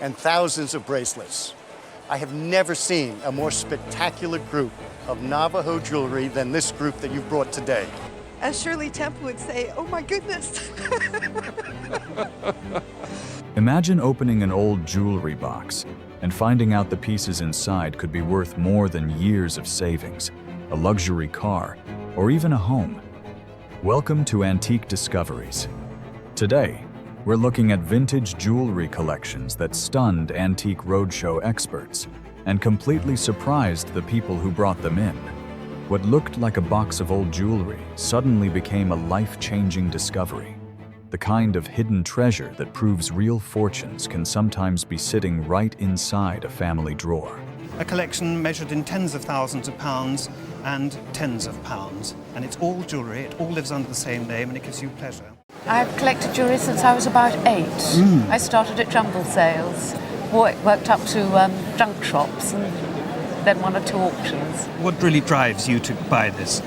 and thousands of bracelets. I have never seen a more spectacular group of Navajo jewelry than this group that you've brought today. As Shirley Temple would say, oh my goodness. Imagine opening an old jewelry box and finding out the pieces inside could be worth more than years of savings, a luxury car, or even a home. Welcome to Antique Discoveries. Today, we're looking at vintage jewelry collections that stunned Antique Roadshow experts and completely surprised the people who brought them in. What looked like a box of old jewelry suddenly became a life-changing discovery. The kind of hidden treasure that proves real fortunes can sometimes be sitting right inside a family drawer. A collection measured in tens of thousands of pounds and tens of pounds. And it's all jewellery, it all lives under the same name, and it gives you pleasure. I've collected jewellery since I was about 8. I started at jumble sales, worked up to junk shops, and then 1 or 2 auctions. What really drives you to buy this?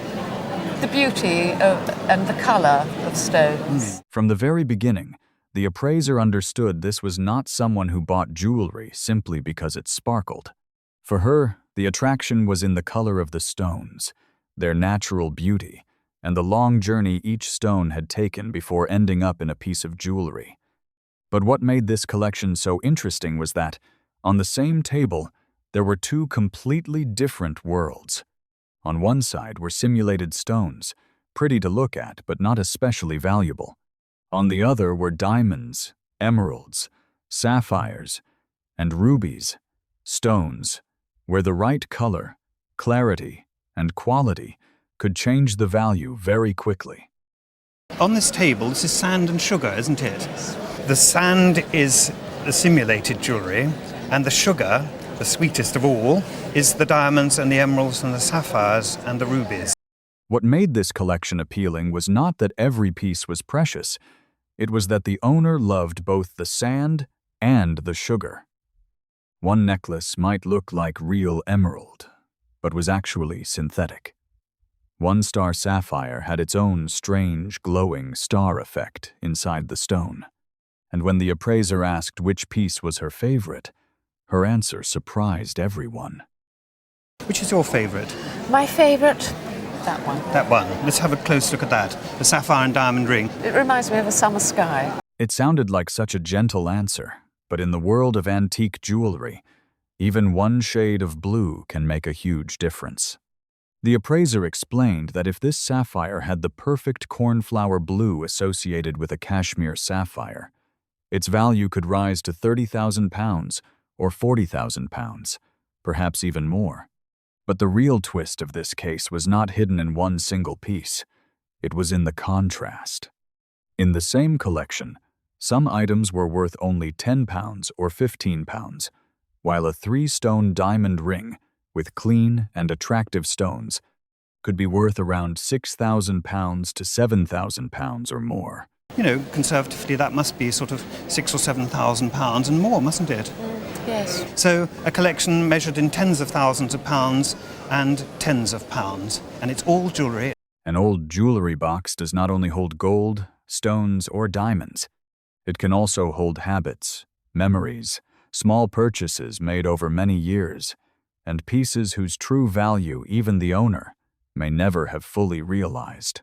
The beauty and the colour of stones. From the very beginning, the appraiser understood this was not someone who bought jewelry simply because it sparkled. For her, the attraction was in the color of the stones, their natural beauty, and the long journey each stone had taken before ending up in a piece of jewelry. But what made this collection so interesting was that, on the same table, there were 2 completely different worlds. On one side were simulated stones, pretty to look at but not especially valuable. On the other were diamonds, emeralds, sapphires, and rubies, stones, where the right color, clarity, and quality could change the value very quickly. On this table, this is sand and sugar, isn't it? The sand is the simulated jewellery, and the sugar, the sweetest of all, is the diamonds and the emeralds and the sapphires and the rubies. What made this collection appealing was not that every piece was precious, it was that the owner loved both the sand and the sugar. One necklace might look like real emerald, but was actually synthetic. One star sapphire had its own strange, glowing star effect inside the stone. And when the appraiser asked which piece was her favorite, her answer surprised everyone. Which is your favourite? My favourite? That one. That one. Let's have a close look at that. The sapphire and diamond ring. It reminds me of a summer sky. It sounded like such a gentle answer, but in the world of antique jewelry, even one shade of blue can make a huge difference. The appraiser explained that if this sapphire had the perfect cornflower blue associated with a cashmere sapphire, its value could rise to £30,000 or £40,000, perhaps even more. But the real twist of this case was not hidden in one single piece. It was in the contrast. In the same collection, some items were worth only £10 or £15, while a 3-stone diamond ring with clean and attractive stones could be worth around £6,000 to £7,000 or more. You know, conservatively, that must be sort of £6,000 or £7,000 and more, mustn't it? Yes. So a collection measured in tens of thousands of pounds and tens of pounds, and it's all jewellery. An old jewelry box does not only hold gold, stones, or diamonds. It can also hold habits, memories, small purchases made over many years, and pieces whose true value even the owner may never have fully realized.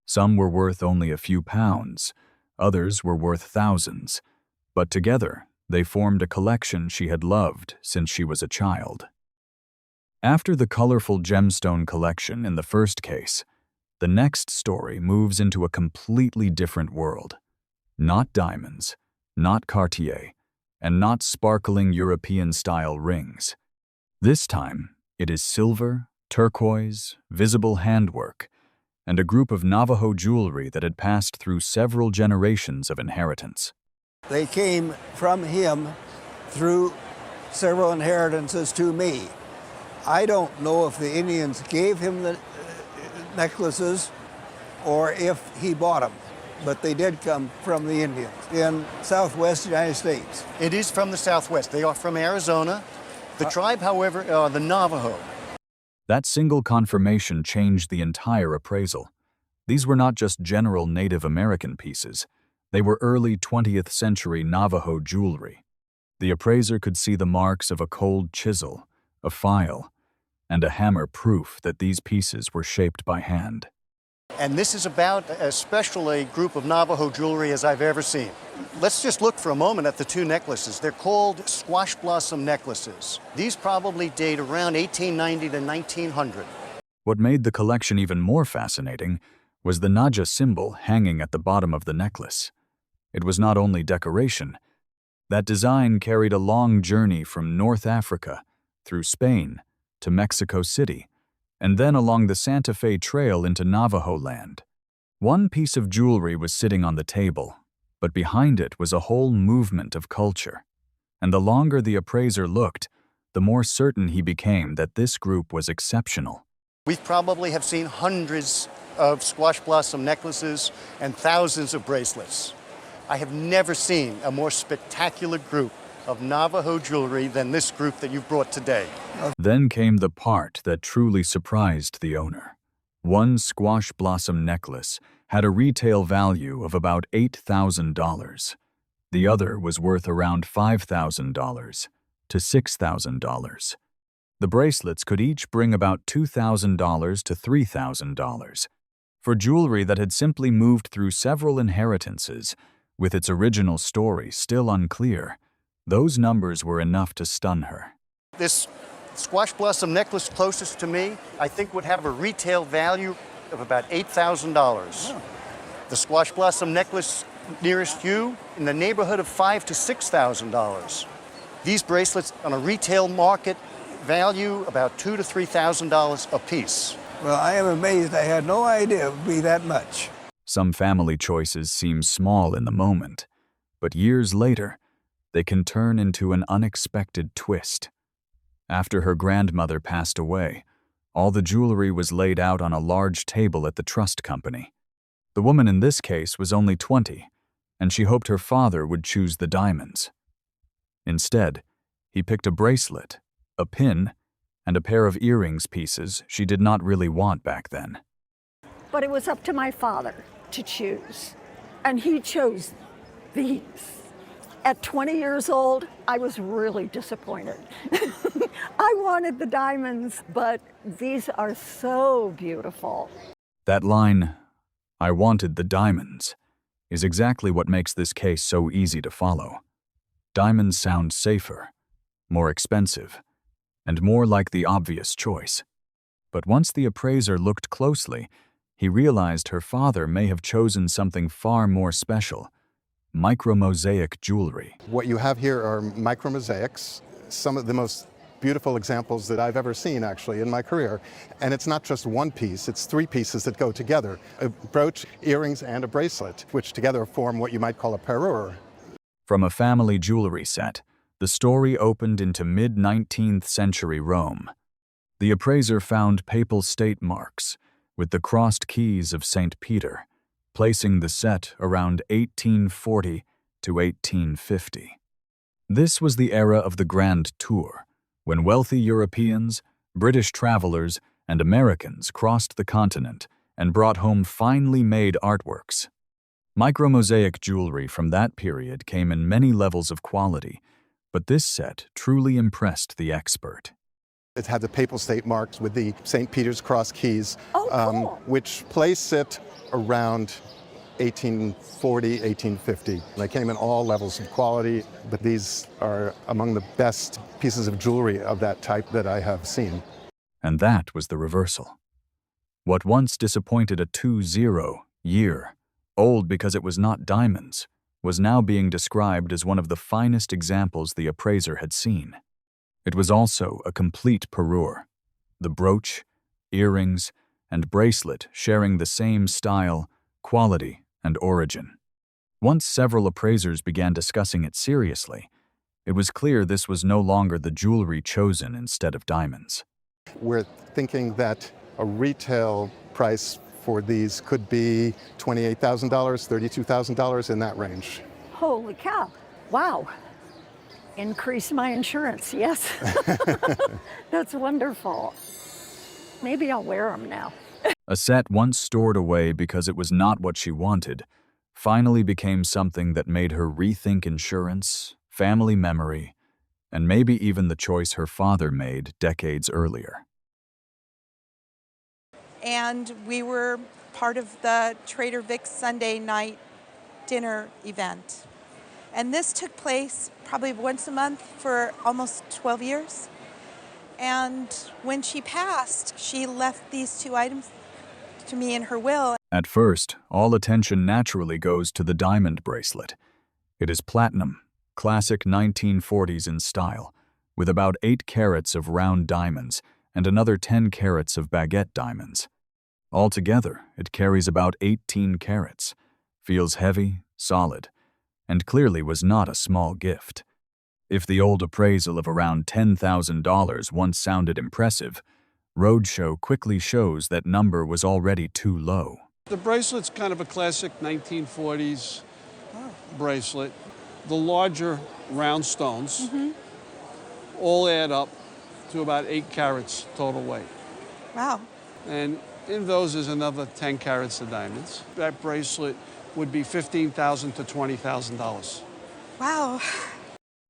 Some were worth only a few pounds, others were worth thousands, but together they formed a collection she had loved since she was a child. After the colorful gemstone collection in the first case, the next story moves into a completely different world. Not diamonds, not Cartier, and not sparkling European-style rings. This time, it is silver, turquoise, visible handwork, and a group of Navajo jewelry that had passed through several generations of inheritance. They came from him through several inheritances to me. I don't know if the Indians gave him the necklaces or if he bought them, but they did come from the Indians in southwest United States. It is from the southwest. They are from Arizona. The tribe, however, are the Navajo. That single confirmation changed the entire appraisal. These were not just general Native American pieces. They were early 20th century Navajo jewelry. The appraiser could see the marks of a cold chisel, a file, and a hammer, proof that these pieces were shaped by hand. And this is about as special a group of Navajo jewelry as I've ever seen. Let's just look for a moment at the two necklaces. They're called squash blossom necklaces. These probably date around 1890 to 1900. What made the collection even more fascinating was the Naja symbol hanging at the bottom of the necklace. It was not only decoration. That design carried a long journey from North Africa, through Spain, to Mexico City, and then along the Santa Fe Trail into Navajo land. One piece of jewelry was sitting on the table, but behind it was a whole movement of culture. And the longer the appraiser looked, the more certain he became that this group was exceptional. We probably have seen hundreds of squash blossom necklaces and thousands of bracelets. I have never seen a more spectacular group of Navajo jewelry than this group that you've brought today. Then came the part that truly surprised the owner. One squash blossom necklace had a retail value of about $8,000. The other was worth around $5,000 to $6,000. The bracelets could each bring about $2,000 to $3,000. For jewelry that had simply moved through several inheritances, with its original story still unclear, those numbers were enough to stun her. This squash blossom necklace closest to me, I think would have a retail value of about $8,000. Oh. The squash blossom necklace nearest you, in the neighborhood of $5,000 to $6,000. These bracelets on a retail market value about $2,000 to $3,000 a piece. Well, I am amazed. I had no idea it would be that much. Some family choices seem small in the moment, but years later, they can turn into an unexpected twist. After her grandmother passed away, all the jewelry was laid out on a large table at the trust company. The woman in this case was only 20, and she hoped her father would choose the diamonds. Instead, he picked a bracelet, a pin, and a pair of earrings pieces she did not really want back then. But it was up to my father to choose, and he chose these. At 20 years old, I was really disappointed. I wanted the diamonds, but these are so beautiful. That line, "I wanted the diamonds," is exactly what makes this case so easy to follow. Diamonds sound safer, more expensive, and more like the obvious choice. But once the appraiser looked closely, he realized her father may have chosen something far more special: micromosaic jewelry. What you have here are micromosaics, some of the most beautiful examples that I've ever seen, actually, in my career. And it's not just one piece, it's three pieces that go together: a brooch, earrings, and a bracelet, which together form what you might call a parure. From a family jewelry set, the story opened into mid-19th century Rome. The appraiser found papal state marks with the crossed keys of St. Peter, placing the set around 1840 to 1850. This was the era of the Grand Tour, when wealthy Europeans, British travelers, and Americans crossed the continent and brought home finely made artworks. Micromosaic jewelry from that period came in many levels of quality, but this set truly impressed the expert. It had the papal state marks with the St. Peter's cross keys, cool. which place it around 1840, 1850. They came in all levels of quality, but these are among the best pieces of jewelry of that type that I have seen. And that was the reversal. What once disappointed a 20 year, old because it was not diamonds, was now being described as one of the finest examples the appraiser had seen. It was also a complete parure, the brooch, earrings, and bracelet sharing the same style, quality, and origin. Once several appraisers began discussing it seriously, it was clear this was no longer the jewelry chosen instead of diamonds. We're thinking that a retail price for these could be $28,000, $32,000, in that range. Holy cow. Wow. Increase my insurance, yes. That's wonderful. Maybe I'll wear them now. A set once stored away because it was not what she wanted finally became something that made her rethink insurance, family memory, and maybe even the choice her father made decades earlier. And we were part of the Trader Vic's Sunday night dinner event. And this took place probably once a month for almost 12 years. And when she passed, she left these two items to me in her will. At first, all attention naturally goes to the diamond bracelet. It is platinum, classic 1940s in style, with about 8 carats of round diamonds and another 10 carats of baguette diamonds. Altogether, it carries about 18 carats, feels heavy, solid, and clearly was not a small gift. If the old appraisal of around $10,000 once sounded impressive, Roadshow quickly shows that number was already too low. The bracelet's kind of a classic 1940s bracelet. The larger round stones all add up to about 8 carats total weight. Wow. And in those is another 10 carats of diamonds. That bracelet would be $15,000 to $20,000. Wow.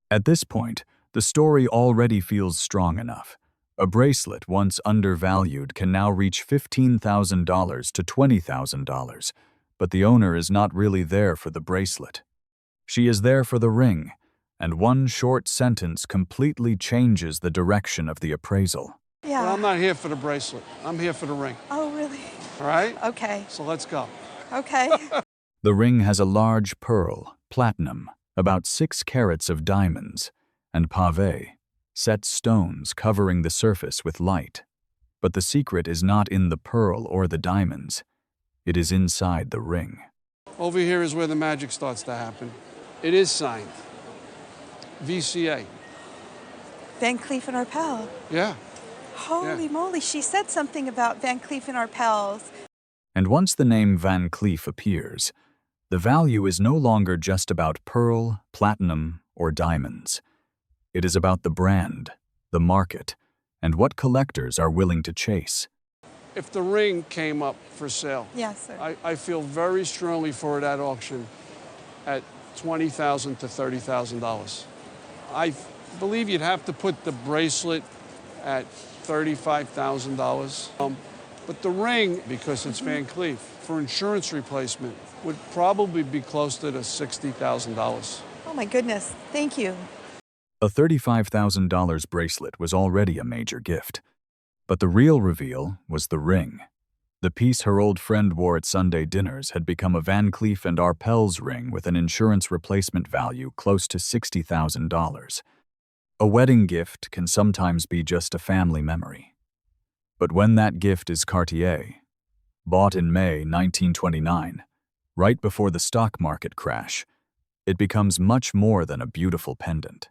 At this point, the story already feels strong enough. A bracelet once undervalued can now reach $15,000 to $20,000, but the owner is not really there for the bracelet. She is there for the ring, and one short sentence completely changes the direction of the appraisal. Yeah. But I'm not here for the bracelet. I'm here for the ring. Oh, really? All right? Okay. So let's go. Okay. The ring has a large pearl, platinum, about 6 carats of diamonds, and pave, set stones covering the surface with light. But the secret is not in the pearl or the diamonds. It is inside the ring. Over here is where the magic starts to happen. It is signed. VCA. Van Cleef and Arpels. Yeah. Holy moly, she said something about Van Cleef and Arpels. And once the name Van Cleef appears, the value is no longer just about pearl, platinum, or diamonds. It is about the brand, the market, and what collectors are willing to chase. If the ring came up for sale, Yes, sir. I feel very strongly for it at auction at $20,000 to $30,000. I believe you'd have to put the bracelet at $35,000. But the ring, because it's Van Cleef, for insurance replacement, would probably be closer to $60,000. Oh my goodness, thank you. A $35,000 bracelet was already a major gift. But the real reveal was the ring. The piece her old friend wore at Sunday dinners had become a Van Cleef and Arpels ring with an insurance replacement value close to $60,000. A wedding gift can sometimes be just a family memory. But when that gift is Cartier, bought in May 1929, right before the stock market crash, it becomes much more than a beautiful pendant.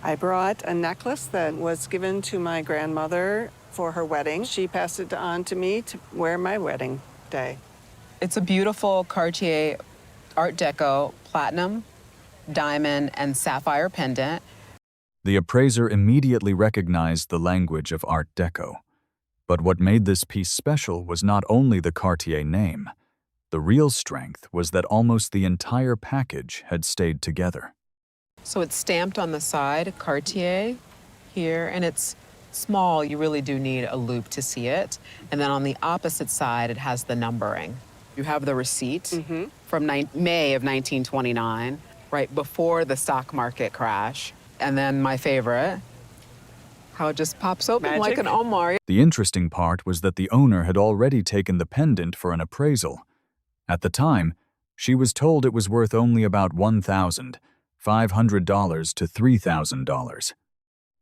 I brought a necklace that was given to my grandmother for her wedding. She passed it on to me to wear my wedding day. It's a beautiful Cartier Art Deco platinum, diamond, and sapphire pendant. The appraiser immediately recognized the language of Art Deco. But what made this piece special was not only the Cartier name. The real strength was that almost the entire package had stayed together. So it's stamped on the side, Cartier, here, and it's small. You really do need a loop to see it. And then on the opposite side, it has the numbering. You have the receipt from May of 1929, right before the stock market crash. And then my favorite, how it just pops open like an armoire. The interesting part was that the owner had already taken the pendant for an appraisal. At the time, she was told it was worth only about $1,500 to $3,000.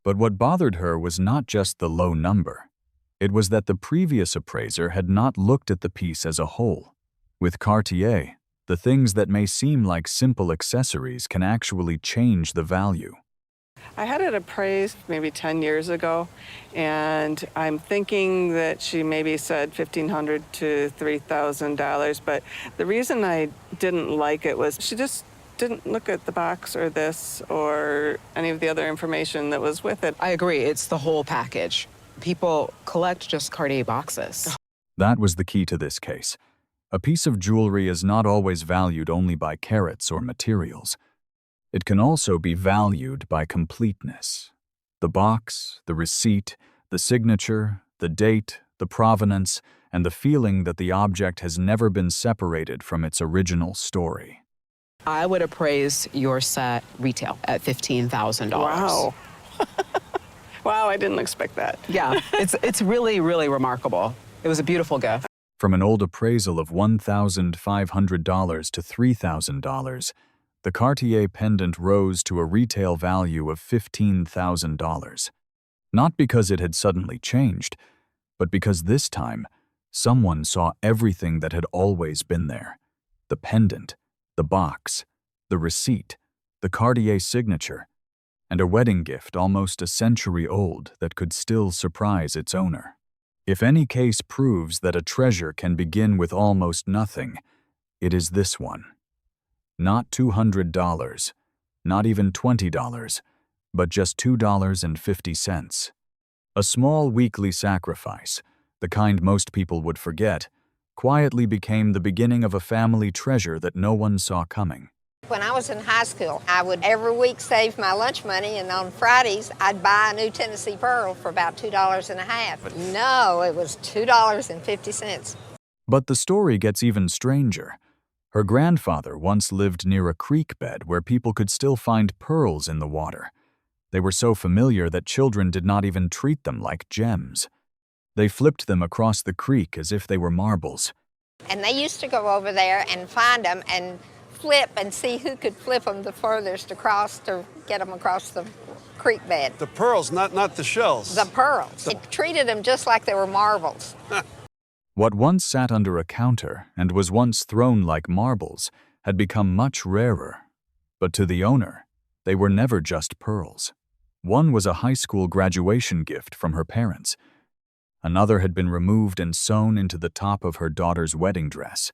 But what bothered her was not just the low number. It was that the previous appraiser had not looked at the piece as a whole. With Cartier, the things that may seem like simple accessories can actually change the value. I had it appraised maybe 10 years ago, and I'm thinking that she maybe said $1,500 to $3,000, but the reason I didn't like it was she just didn't look at the box or this or any of the other information that was with it. I agree, it's the whole package. People collect just Cartier boxes. That was the key to this case. A piece of jewelry is not always valued only by carats or materials. It can also be valued by completeness. The box, the receipt, the signature, the date, the provenance, and the feeling that the object has never been separated from its original story. I would appraise your set retail at $15,000. Wow. Wow, I didn't expect that. Yeah, it's really, really remarkable. It was a beautiful gift. From an old appraisal of $1,500 to $3,000, the Cartier pendant rose to a retail value of $15,000. Not because it had suddenly changed, but because this time, someone saw everything that had always been there. The pendant, the box, the receipt, the Cartier signature, and a wedding gift almost a century old that could still surprise its owner. If any case proves that a treasure can begin with almost nothing, it is this one. Not $200, not even $20, but just $2.50. A small weekly sacrifice, the kind most people would forget, quietly became the beginning of a family treasure that no one saw coming. When I was in high school, I would every week save my lunch money, and on Fridays, I'd buy a new Tennessee pearl for about $2.50. No, it was $2.50. But the story gets even stranger. Her grandfather once lived near a creek bed where people could still find pearls in the water. They were so familiar that children did not even treat them like gems. They flipped them across the creek as if they were marbles. And they used to go over there and find them and flip and see who could flip them the furthest across to get them across the creek bed. The pearls, not the shells. The pearls. It treated them just like they were marbles. What once sat under a counter and was once thrown like marbles had become much rarer. But to the owner, they were never just pearls. One was a high school graduation gift from her parents. Another had been removed and sewn into the top of her daughter's wedding dress.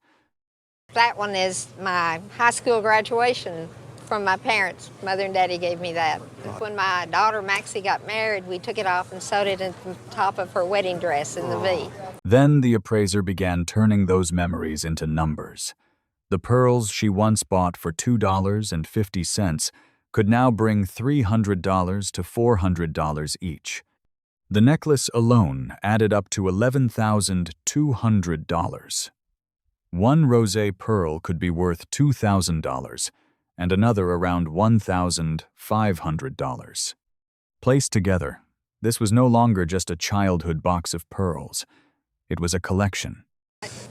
That one is my high school graduation from my parents. Mother and Daddy gave me that. When my daughter Maxie got married, we took it off and sewed it into the top of her wedding dress in the V. Then the appraiser began turning those memories into numbers. The pearls she once bought for $2.50 could now bring $300 to $400 each. The necklace alone added up to $11,200. One rosé pearl could be worth $2,000 and another around $1,500. Placed together, this was no longer just a childhood box of pearls. It was a collection.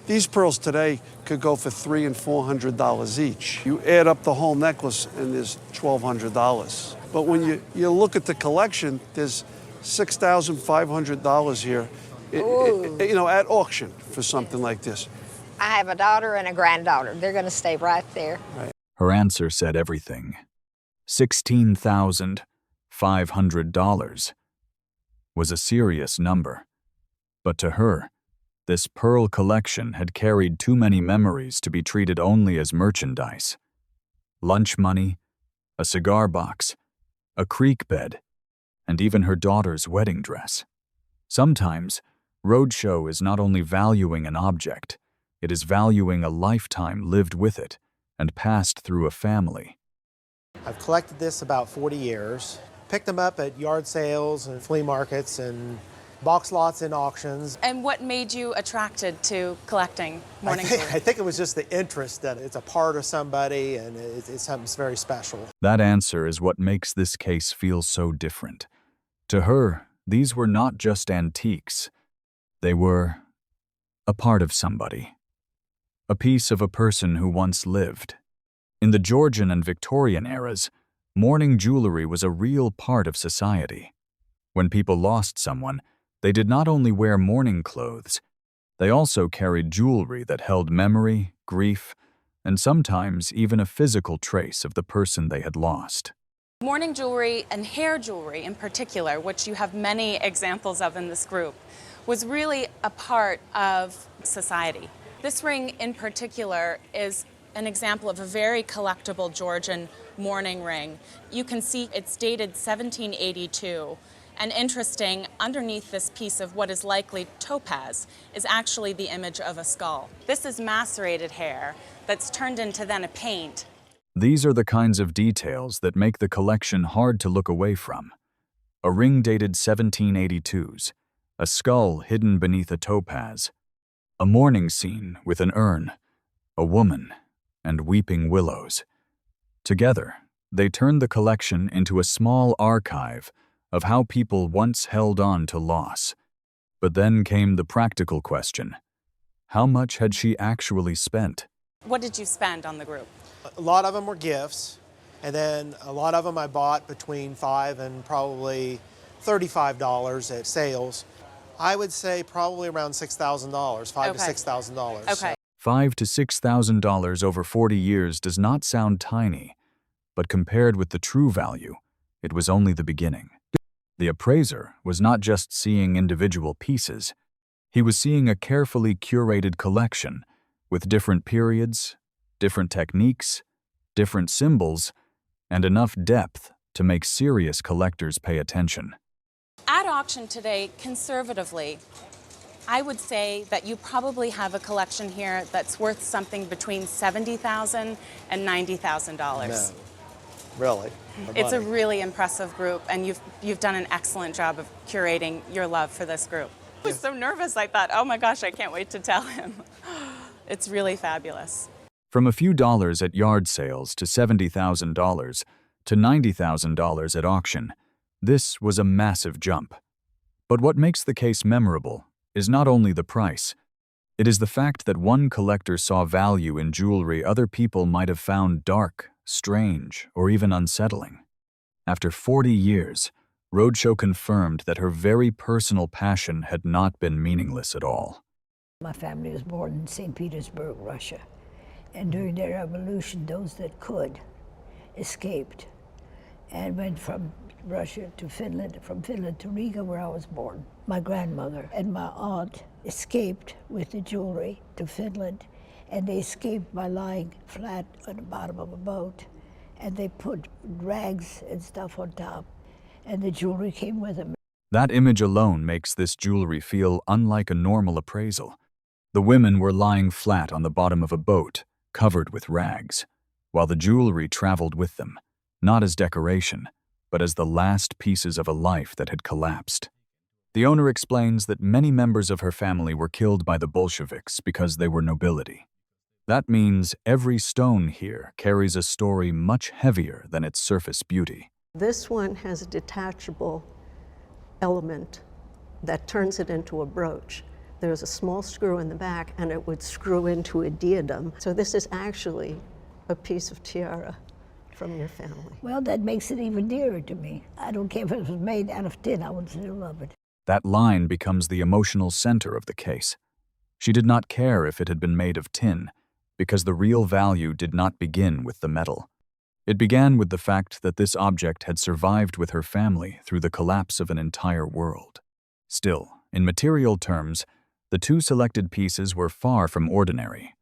These pearls today could go for $300 and $400 each. You add up the whole necklace and there's $1,200. But when you look at the collection, there's $6,500 here, at auction for something like this. I have a daughter and a granddaughter. They're going to stay right there. Right. Her answer said everything. $16,500 was a serious number. But to her, this pearl collection had carried too many memories to be treated only as merchandise. Lunch money, a cigar box, a creek bed, and even her daughter's wedding dress. Sometimes, Roadshow is not only valuing an object, it is valuing a lifetime lived with it and passed through a family. I've collected this about 40 years. Picked them up at yard sales and flea markets and box lots and auctions. And what made you attracted to collecting Mourning jewelry? I think it was just the interest that it's a part of somebody and it's something very special. That answer is what makes this case feel so different. To her, these were not just antiques. They were a part of somebody. A piece of a person who once lived. In the Georgian and Victorian eras, mourning jewelry was a real part of society. When people lost someone, they did not only wear mourning clothes, they also carried jewelry that held memory, grief, and sometimes even a physical trace of the person they had lost. Mourning jewelry and hair jewelry in particular, which you have many examples of in this group, was really a part of society. This ring in particular is an example of a very collectible Georgian mourning ring. You can see it's dated 1782. And interesting, underneath this piece of what is likely topaz is actually the image of a skull. This is macerated hair that's turned into then a paint. These are the kinds of details that make the collection hard to look away from. A ring dated 1782s, a skull hidden beneath a topaz, a mourning scene with an urn, a woman, and weeping willows. Together, they turn the collection into a small archive of how people once held on to loss. But then came the practical question. How much had she actually spent? What did you spend on the group? A lot of them were gifts, and then a lot of them I bought between $5 and probably $35 at sales. I would say probably around $6,000, $5,000 to $6,000. Okay. $5,000 to $6,000 over 40 years does not sound tiny, but compared with the true value, it was only the beginning. The appraiser was not just seeing individual pieces. He was seeing a carefully curated collection with different periods, different techniques, different symbols, and enough depth to make serious collectors pay attention. At auction today, conservatively, I would say that you probably have a collection here that's worth something between $70,000 and $90,000. No, really. It's a really impressive group, and you've done an excellent job of curating your love for this group. I was so nervous, I thought, oh my gosh, I can't wait to tell him. It's really fabulous. From a few dollars at yard sales to $70,000 to $90,000 at auction, this was a massive jump. But what makes the case memorable is not only the price. It is the fact that one collector saw value in jewelry other people might have found dark, strange, or even unsettling. After 40 years, Roadshow confirmed that her very personal passion had not been meaningless at all. My family was born in St. Petersburg, Russia, and during the revolution, those that could escaped and went from Russia to Finland, from Finland to Riga, where I was born. My grandmother and my aunt escaped with the jewelry to Finland, and they escaped by lying flat on the bottom of a boat, and they put rags and stuff on top, and the jewelry came with them. That image alone makes this jewelry feel unlike a normal appraisal. The women were lying flat on the bottom of a boat, covered with rags, while the jewelry traveled with them, not as decoration, but as the last pieces of a life that had collapsed. The owner explains that many members of her family were killed by the Bolsheviks because they were nobility. That means every stone here carries a story much heavier than its surface beauty. This one has a detachable element that turns it into a brooch. There's a small screw in the back, and it would screw into a diadem. So this is actually a piece of tiara from your family. Well, that makes it even dearer to me. I don't care if it was made out of tin, I would still love it. That line becomes the emotional center of the case. She did not care if it had been made of tin, because the real value did not begin with the metal. It began with the fact that this object had survived with her family through the collapse of an entire world. Still, in material terms, the two selected pieces were far from ordinary.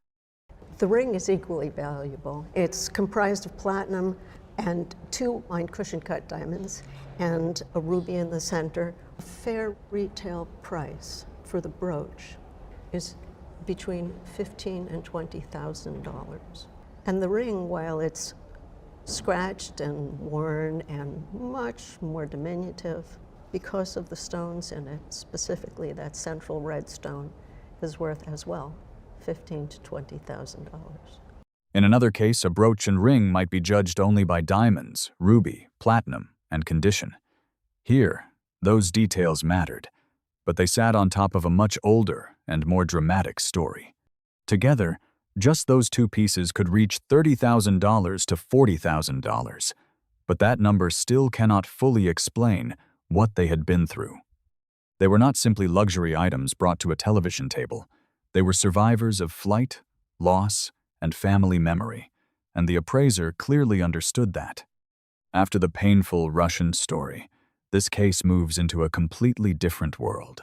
The ring is equally valuable. It's comprised of platinum and 2 mined cushion cut diamonds and a ruby in the center. A fair retail price for the brooch is between $15,000 and $20,000. And the ring, while it's scratched and worn and much more diminutive, because of the stones in it, specifically that central red stone, is worth as well $15,000 to $20,000. In another case, a brooch and ring might be judged only by diamonds, ruby, platinum, and condition. Here, those details mattered, but they sat on top of a much older and more dramatic story. Together, just those two pieces could reach $30,000 to $40,000, but that number still cannot fully explain what they had been through. They were not simply luxury items brought to a television table. They were survivors of flight, loss, and family memory, and the appraiser clearly understood that. After the painful Russian story, this case moves into a completely different world.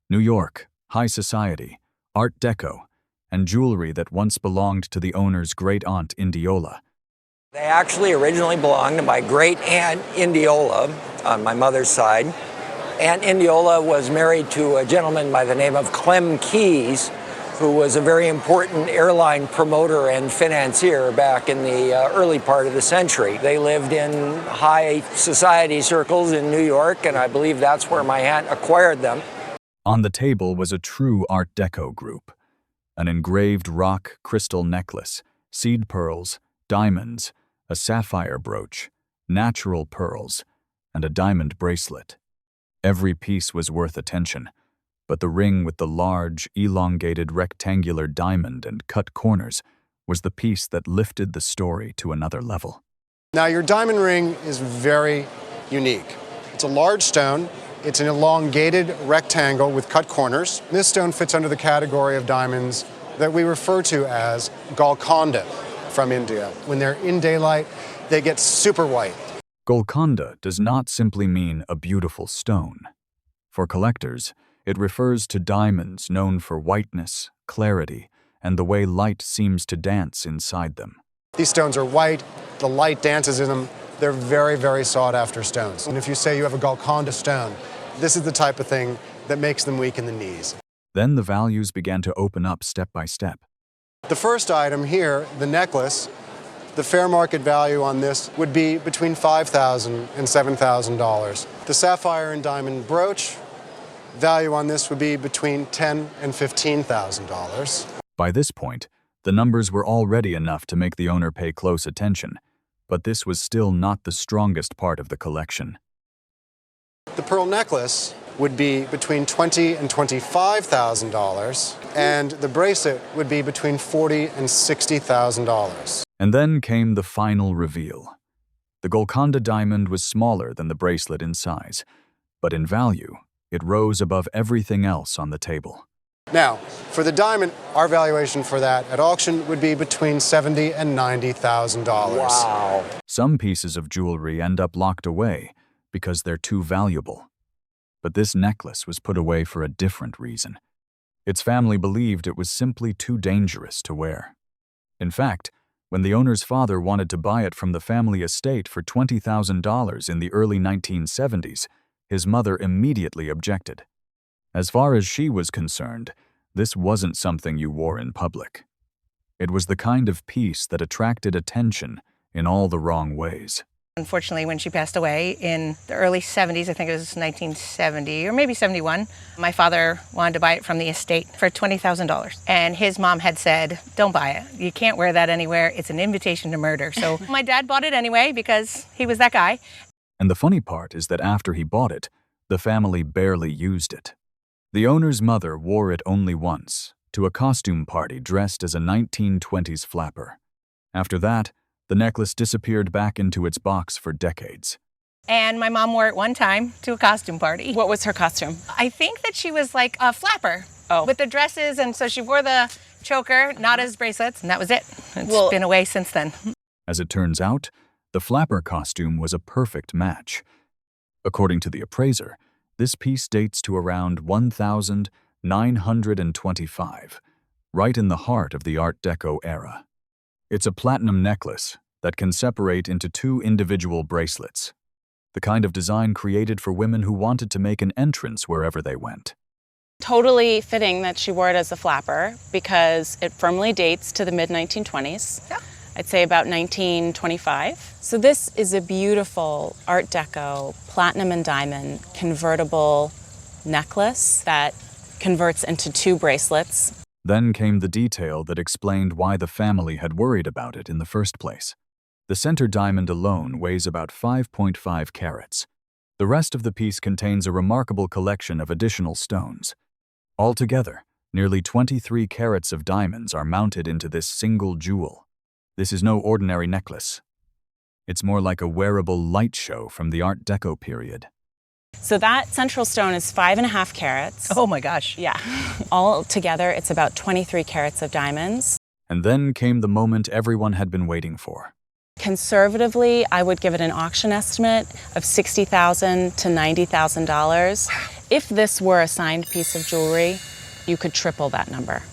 New York, high society, Art Deco, and jewelry that once belonged to the owner's great-aunt Indiola. They actually originally belonged to my great-aunt Indiola on my mother's side. Aunt Indiola was married to a gentleman by the name of Clem Keyes, who was a very important airline promoter and financier back in the early part of the century. They lived in high society circles in New York, and I believe that's where my aunt acquired them. On the table was a true Art Deco group. An engraved rock crystal necklace, seed pearls, diamonds, a sapphire brooch, natural pearls, and a diamond bracelet. Every piece was worth attention, but the ring with the large, elongated rectangular diamond and cut corners was the piece that lifted the story to another level. Now, your diamond ring is very unique. It's a large stone. It's an elongated rectangle with cut corners. This stone fits under the category of diamonds that we refer to as Golconda from India. When they're in daylight, they get super white. Golconda does not simply mean a beautiful stone. For collectors, it refers to diamonds known for whiteness, clarity, and the way light seems to dance inside them. These stones are white, the light dances in them. They're very, very sought after stones. And if you say you have a Golconda stone, this is the type of thing that makes them weak in the knees. Then the values began to open up step by step. The first item here, the necklace, the fair market value on this would be between $5,000 and $7,000. The sapphire and diamond brooch, value on this would be between $10,000 and $15,000. By this point, the numbers were already enough to make the owner pay close attention, but this was still not the strongest part of the collection. The pearl necklace would be between $20,000 and $25,000, and the bracelet would be between $40,000 and $60,000. And then came the final reveal. The Golconda diamond was smaller than the bracelet in size, but in value, it rose above everything else on the table. Now, for the diamond, our valuation for that at auction would be between $70,000 and $90,000. Wow. Some pieces of jewelry end up locked away because they're too valuable. But this necklace was put away for a different reason. Its family believed it was simply too dangerous to wear. In fact, when the owner's father wanted to buy it from the family estate for $20,000 in the early 1970s, his mother immediately objected. As far as she was concerned, this wasn't something you wore in public. It was the kind of piece that attracted attention in all the wrong ways. Unfortunately, when she passed away in the early 70s, I think it was 1970 or maybe 71, my father wanted to buy it from the estate for $20,000. And his mom had said, don't buy it. You can't wear that anywhere. It's an invitation to murder. So my dad bought it anyway because he was that guy. And the funny part is that after he bought it, the family barely used it. The owner's mother wore it only once, to a costume party dressed as a 1920s flapper. After that, the necklace disappeared back into its box for decades. And my mom wore it one time to a costume party. What was her costume? I think that she was like a flapper with the dresses, and so she wore the choker, not as bracelets, and that was it. It's been away since then. As it turns out, the flapper costume was a perfect match. According to the appraiser, this piece dates to around 1925, right in the heart of the Art Deco era. It's a platinum necklace that can separate into two individual bracelets, the kind of design created for women who wanted to make an entrance wherever they went. Totally fitting that she wore it as a flapper because it firmly dates to the mid-1920s. Yeah. I'd say about 1925. So this is a beautiful Art Deco platinum and diamond convertible necklace that converts into two bracelets. Then came the detail that explained why the family had worried about it in the first place. The center diamond alone weighs about 5.5 carats. The rest of the piece contains a remarkable collection of additional stones. Altogether, nearly 23 carats of diamonds are mounted into this single jewel. This is no ordinary necklace. It's more like a wearable light show from the Art Deco period. So that central stone is 5.5 carats. Oh my gosh. Yeah. All together, it's about 23 carats of diamonds. And then came the moment everyone had been waiting for. Conservatively, I would give it an auction estimate of $60,000 to $90,000. If this were a signed piece of jewelry, you could triple that number.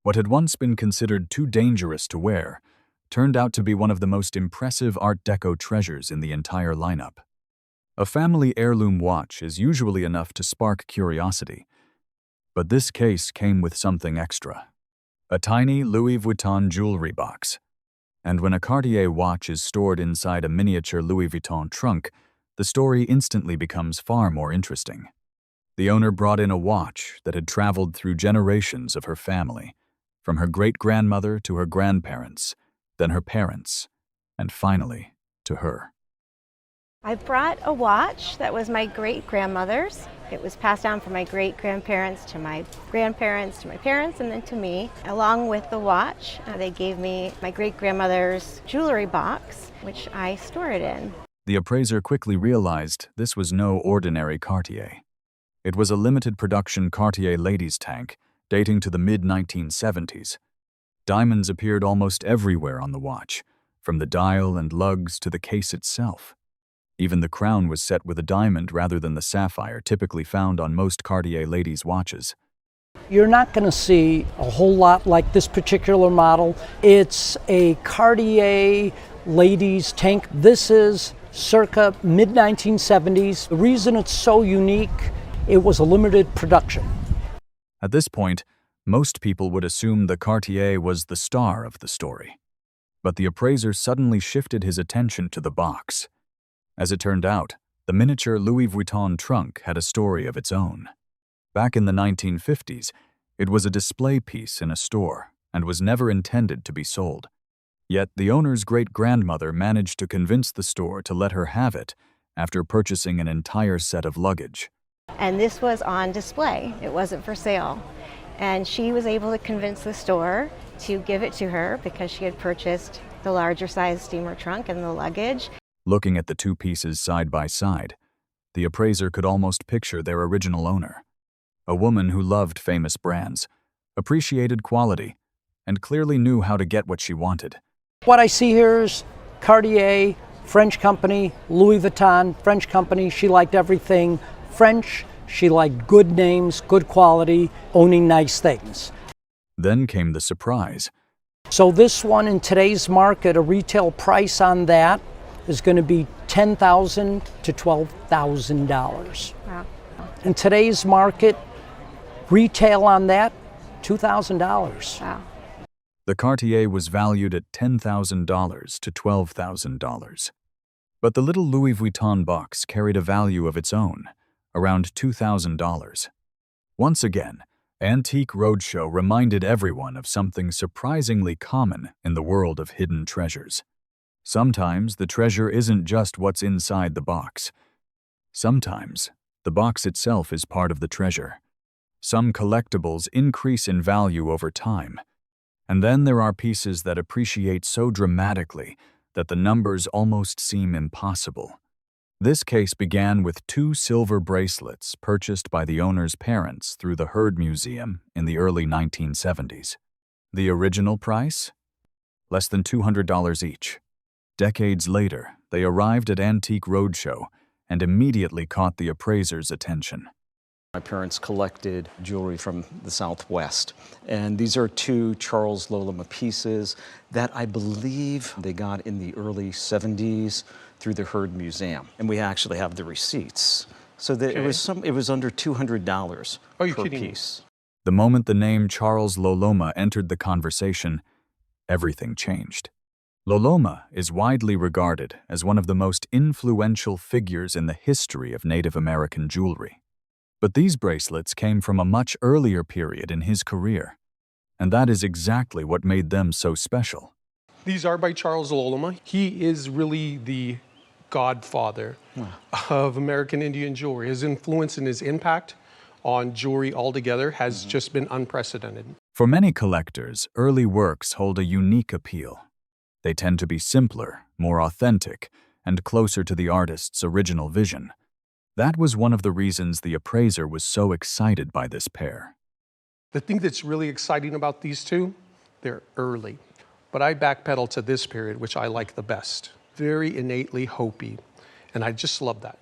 What had once been considered too dangerous to wear turned out to be one of the most impressive Art Deco treasures in the entire lineup. A family heirloom watch is usually enough to spark curiosity. But this case came with something extra. A tiny Louis Vuitton jewelry box. And when a Cartier watch is stored inside a miniature Louis Vuitton trunk, the story instantly becomes far more interesting. The owner brought in a watch that had traveled through generations of her family, from her great-grandmother to her grandparents, then her parents, and finally to her. I brought a watch that was my great-grandmother's. It was passed down from my great-grandparents to my grandparents to my parents and then to me. Along with the watch, they gave me my great-grandmother's jewelry box, which I store it in. The appraiser quickly realized this was no ordinary Cartier. It was a limited production Cartier ladies' tank dating to the mid-1970s. Diamonds appeared almost everywhere on the watch, from the dial and lugs to the case itself. Even the crown was set with a diamond rather than the sapphire typically found on most Cartier ladies' watches. You're not going to see a whole lot like this particular model. It's a Cartier ladies' tank. This is circa mid-1970s. The reason it's so unique, it was a limited production. At this point, most people would assume the Cartier was the star of the story. But the appraiser suddenly shifted his attention to the box. As it turned out, the miniature Louis Vuitton trunk had a story of its own. Back in the 1950s, it was a display piece in a store and was never intended to be sold. Yet the owner's great-grandmother managed to convince the store to let her have it after purchasing an entire set of luggage. And this was on display. It wasn't for sale. And she was able to convince the store to give it to her because she had purchased the larger size steamer trunk and the luggage. Looking at the two pieces side by side, the appraiser could almost picture their original owner. A woman who loved famous brands, appreciated quality, and clearly knew how to get what she wanted. What I see here is Cartier, French company, Louis Vuitton, French company. She liked everything French. She liked good names, good quality, owning nice things. Then came the surprise. So this one in today's market, a retail price on that is going to be $10,000 to $12,000. Wow. In today's market, retail on that, $2,000. Wow. The Cartier was valued at $10,000 to $12,000. But the little Louis Vuitton box carried a value of its own, around $2,000. Once again, Antique Roadshow reminded everyone of something surprisingly common in the world of hidden treasures. Sometimes the treasure isn't just what's inside the box. Sometimes the box itself is part of the treasure. Some collectibles increase in value over time. And then there are pieces that appreciate so dramatically that the numbers almost seem impossible. This case began with 2 silver bracelets purchased by the owner's parents through the Heard Museum in the early 1970s. The original price? Less than $200 each. Decades later, they arrived at Antique Roadshow and immediately caught the appraiser's attention. My parents collected jewelry from the Southwest, and these are 2 Charles Loloma pieces that I believe they got in the early 70s through the Heard Museum, and we actually have the receipts. So that it was under $200 per piece. The moment the name Charles Loloma entered the conversation, everything changed. Loloma is widely regarded as one of the most influential figures in the history of Native American jewelry. But these bracelets came from a much earlier period in his career, and that is exactly what made them so special. These are by Charles Loloma. He is really the godfather of American Indian jewelry. His influence and his impact on jewelry altogether has just been unprecedented. For many collectors, early works hold a unique appeal. They tend to be simpler, more authentic, and closer to the artist's original vision. That was one of the reasons the appraiser was so excited by this pair. The thing that's really exciting about these 2, they're early. But I backpedal to this period, which I like the best. Very innately Hopi, and I just love that.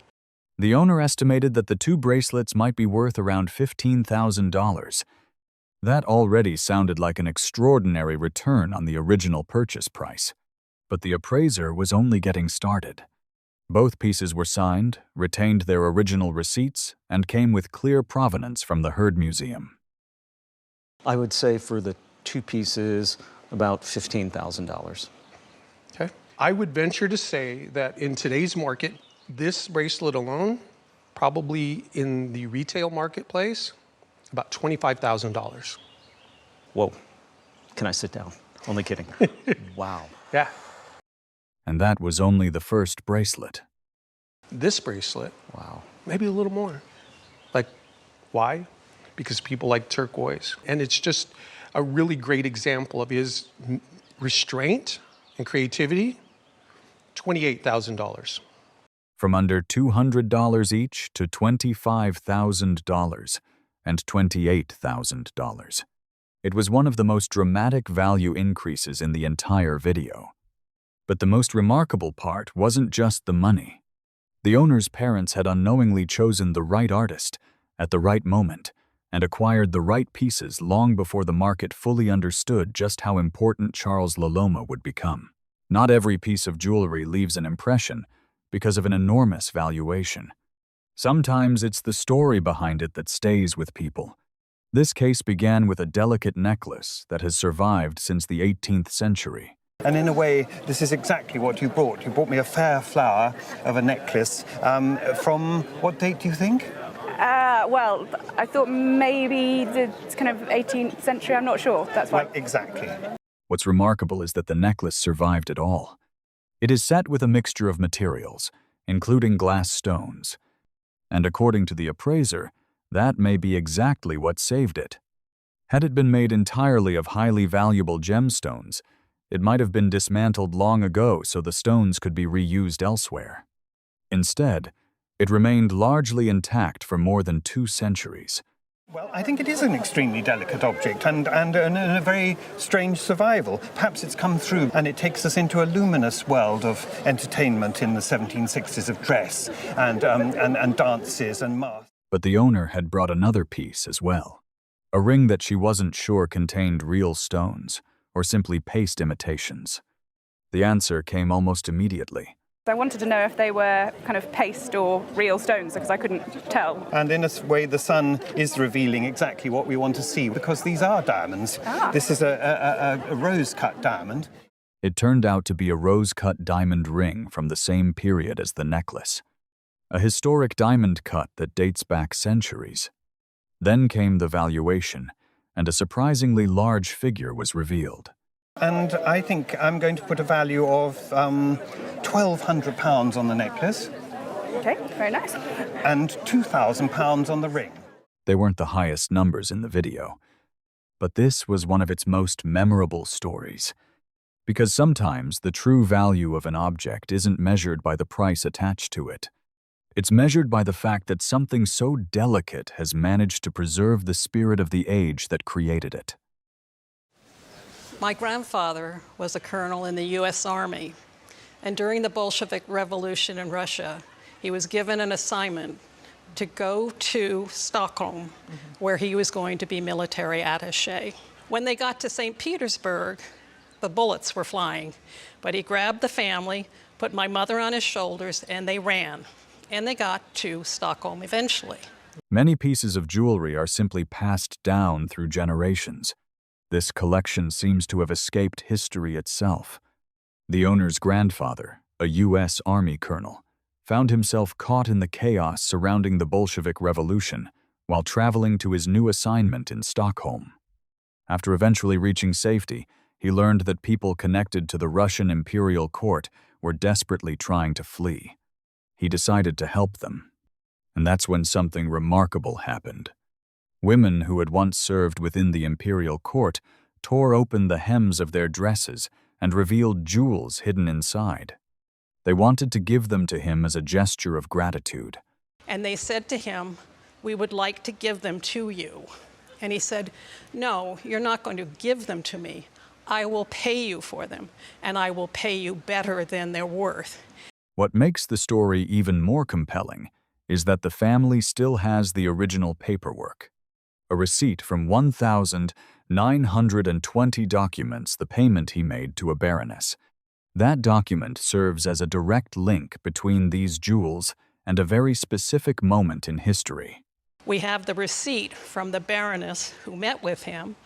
The owner estimated that the 2 bracelets might be worth around $15,000. That already sounded like an extraordinary return on the original purchase price. But the appraiser was only getting started. Both pieces were signed, retained their original receipts, and came with clear provenance from the Heard Museum. I would say for the 2 pieces, about $15,000. Okay. I would venture to say that in today's market, this bracelet alone, probably in the retail marketplace, about $25,000. Whoa. Can I sit down? Only kidding. Wow. Yeah. And that was only the first bracelet. This bracelet, wow, maybe a little more. Like, why? Because people like turquoise. And it's just a really great example of his restraint and creativity. $28,000. From under $200 each to $25,000 and $28,000. It was one of the most dramatic value increases in the entire video. But the most remarkable part wasn't just the money. The owner's parents had unknowingly chosen the right artist at the right moment and acquired the right pieces long before the market fully understood just how important Charles Loloma would become. Not every piece of jewelry leaves an impression because of an enormous valuation. Sometimes it's the story behind it that stays with people. This case began with a delicate necklace that has survived since the 18th century. And in a way, this is exactly what you brought. You brought me a fair flower of a necklace. From what date do you think? Well, I thought maybe the kind of 18th century. I'm not sure. That's right. Well, exactly. What's remarkable is that the necklace survived it all. It is set with a mixture of materials, including glass stones. And according to the appraiser, that may be exactly what saved it. Had it been made entirely of highly valuable gemstones, it might have been dismantled long ago so the stones could be reused elsewhere. Instead, it remained largely intact for more than 2 centuries. Well, I think it is an extremely delicate object and a very strange survival. Perhaps it's come through and it takes us into a luminous world of entertainment in the 1760s of dress and dances and masks. But the owner had brought another piece as well. A ring that she wasn't sure contained real stones or simply paste imitations. The answer came almost immediately. I wanted to know if they were kind of paste or real stones because I couldn't tell. And in a way, the sun is revealing exactly what we want to see because these are diamonds. This is a rose-cut diamond. It turned out to be a rose-cut diamond ring from the same period as the necklace. A historic diamond cut that dates back centuries. Then came the valuation, and a surprisingly large figure was revealed. And I think I'm going to put a value of £1,200 on the necklace. Okay, very nice. And £2,000 on the ring. They weren't the highest numbers in the video, but this was one of its most memorable stories. Because sometimes the true value of an object isn't measured by the price attached to it. It's measured by the fact that something so delicate has managed to preserve the spirit of the age that created it. My grandfather was a colonel in the U.S. Army, and during the Bolshevik Revolution in Russia, he was given an assignment to go to Stockholm, where he was going to be military attaché. When they got to St. Petersburg, the bullets were flying, but he grabbed the family, put my mother on his shoulders, and they ran. And they got to Stockholm eventually. Many pieces of jewelry are simply passed down through generations. This collection seems to have escaped history itself. The owner's grandfather, a U.S. Army colonel, found himself caught in the chaos surrounding the Bolshevik Revolution while traveling to his new assignment in Stockholm. After eventually reaching safety, he learned that people connected to the Russian imperial court were desperately trying to flee. He decided to help them. And that's when something remarkable happened. Women who had once served within the imperial court tore open the hems of their dresses and revealed jewels hidden inside. They wanted to give them to him as a gesture of gratitude. And they said to him, "We would like to give them to you." And he said, "No, you're not going to give them to me. I will pay you for them, and I will pay you better than they're worth." What makes the story even more compelling is that the family still has the original paperwork. A receipt from 1,920 documents the payment he made to a baroness. That document serves as a direct link between these jewels and a very specific moment in history. We have the receipt from the Baroness who met with him,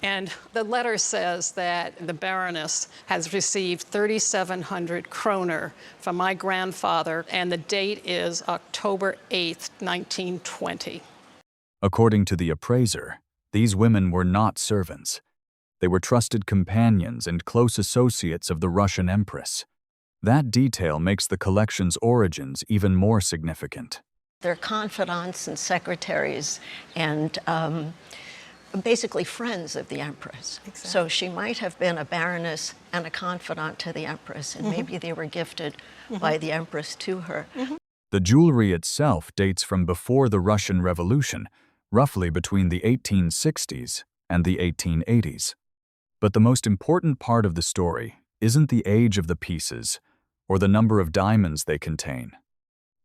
and the letter says that the Baroness has received 3,700 kroner from my grandfather, and the date is October 8th, 1920. According to the appraiser, these women were not servants. They were trusted companions and close associates of the Russian Empress. That detail makes the collection's origins even more significant. They're confidants and secretaries and basically friends of the Empress. Exactly. So she might have been a baroness and a confidant to the Empress, and maybe they were gifted by the Empress to her. The jewelry itself dates from before the Russian Revolution, roughly between the 1860s and the 1880s. But the most important part of the story isn't the age of the pieces or the number of diamonds they contain.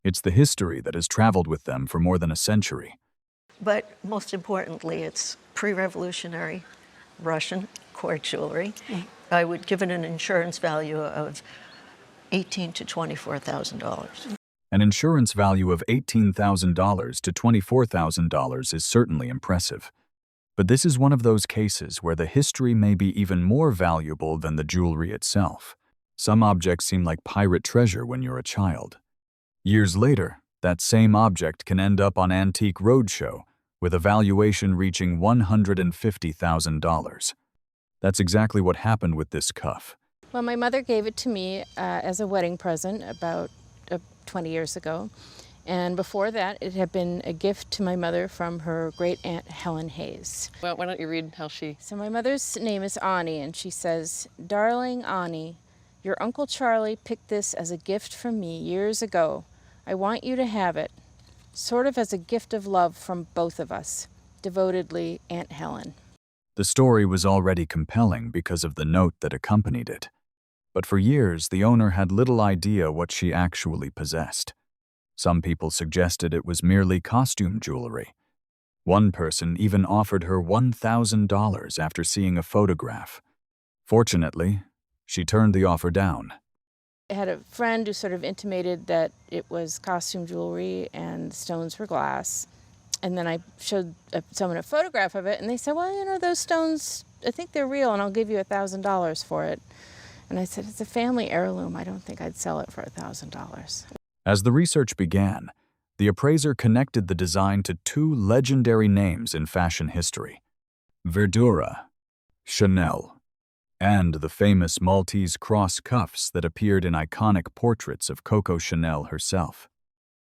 It's the history that has traveled with them for more than a century. But most importantly, it's pre-revolutionary Russian court jewelry. I would give it an insurance value of $18,000 to $24,000. An insurance value of $18,000 to $24,000 is certainly impressive. But this is one of those cases where the history may be even more valuable than the jewelry itself. Some objects seem like pirate treasure when you're a child. Years later, that same object can end up on Antique Roadshow with a valuation reaching $150,000. That's exactly what happened with this cuff. Well, my mother gave it to me as a wedding present about 20 years ago. And before that, it had been a gift to my mother from her great-aunt Helen Hayes. Well, why don't you read how she... So my mother's name is Annie, and she says, "Darling Annie, your Uncle Charlie picked this as a gift from me years ago. I want you to have it, sort of as a gift of love from both of us. Devotedly, Aunt Helen." The story was already compelling because of the note that accompanied it. But for years, the owner had little idea what she actually possessed. Some people suggested it was merely costume jewelry. One person even offered her $1,000 after seeing a photograph. Fortunately, she turned the offer down. I had a friend who sort of intimated that it was costume jewelry and the stones were glass. And then I showed someone a photograph of it, and they said, "Well, you know, those stones, I think they're real, and I'll give you $1,000 for it." And I said, "It's a family heirloom. I don't think I'd sell it for $1,000. As the research began, the appraiser connected the design to two legendary names in fashion history: Verdura, Chanel, and the famous Maltese cross cuffs that appeared in iconic portraits of Coco Chanel herself.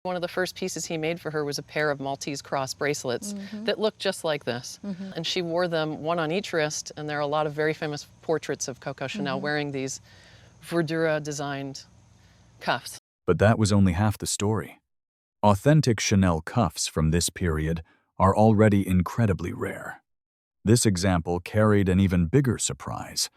One of the first pieces he made for her was a pair of Maltese cross bracelets that looked just like this. And she wore them one on each wrist, and there are a lot of very famous portraits of Coco Chanel wearing these Verdura designed cuffs. But that was only half the story. Authentic Chanel cuffs from this period are already incredibly rare. This example carried an even bigger surprise.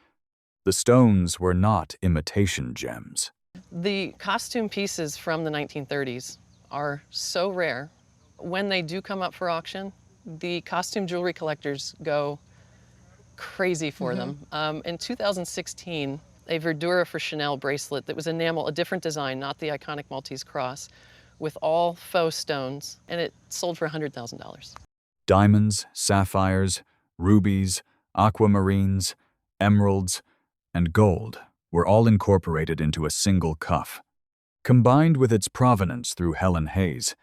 The stones were not imitation gems. The costume pieces from the 1930s are so rare. When they do come up for auction, the costume jewelry collectors go crazy for them. In 2016, a Verdura for Chanel bracelet that was enamel, a different design, not the iconic Maltese cross, with all faux stones, and it sold for $100,000. Diamonds, sapphires, rubies, aquamarines, emeralds, and gold were all incorporated into a single cuff. Combined with its provenance through Helen Hayes,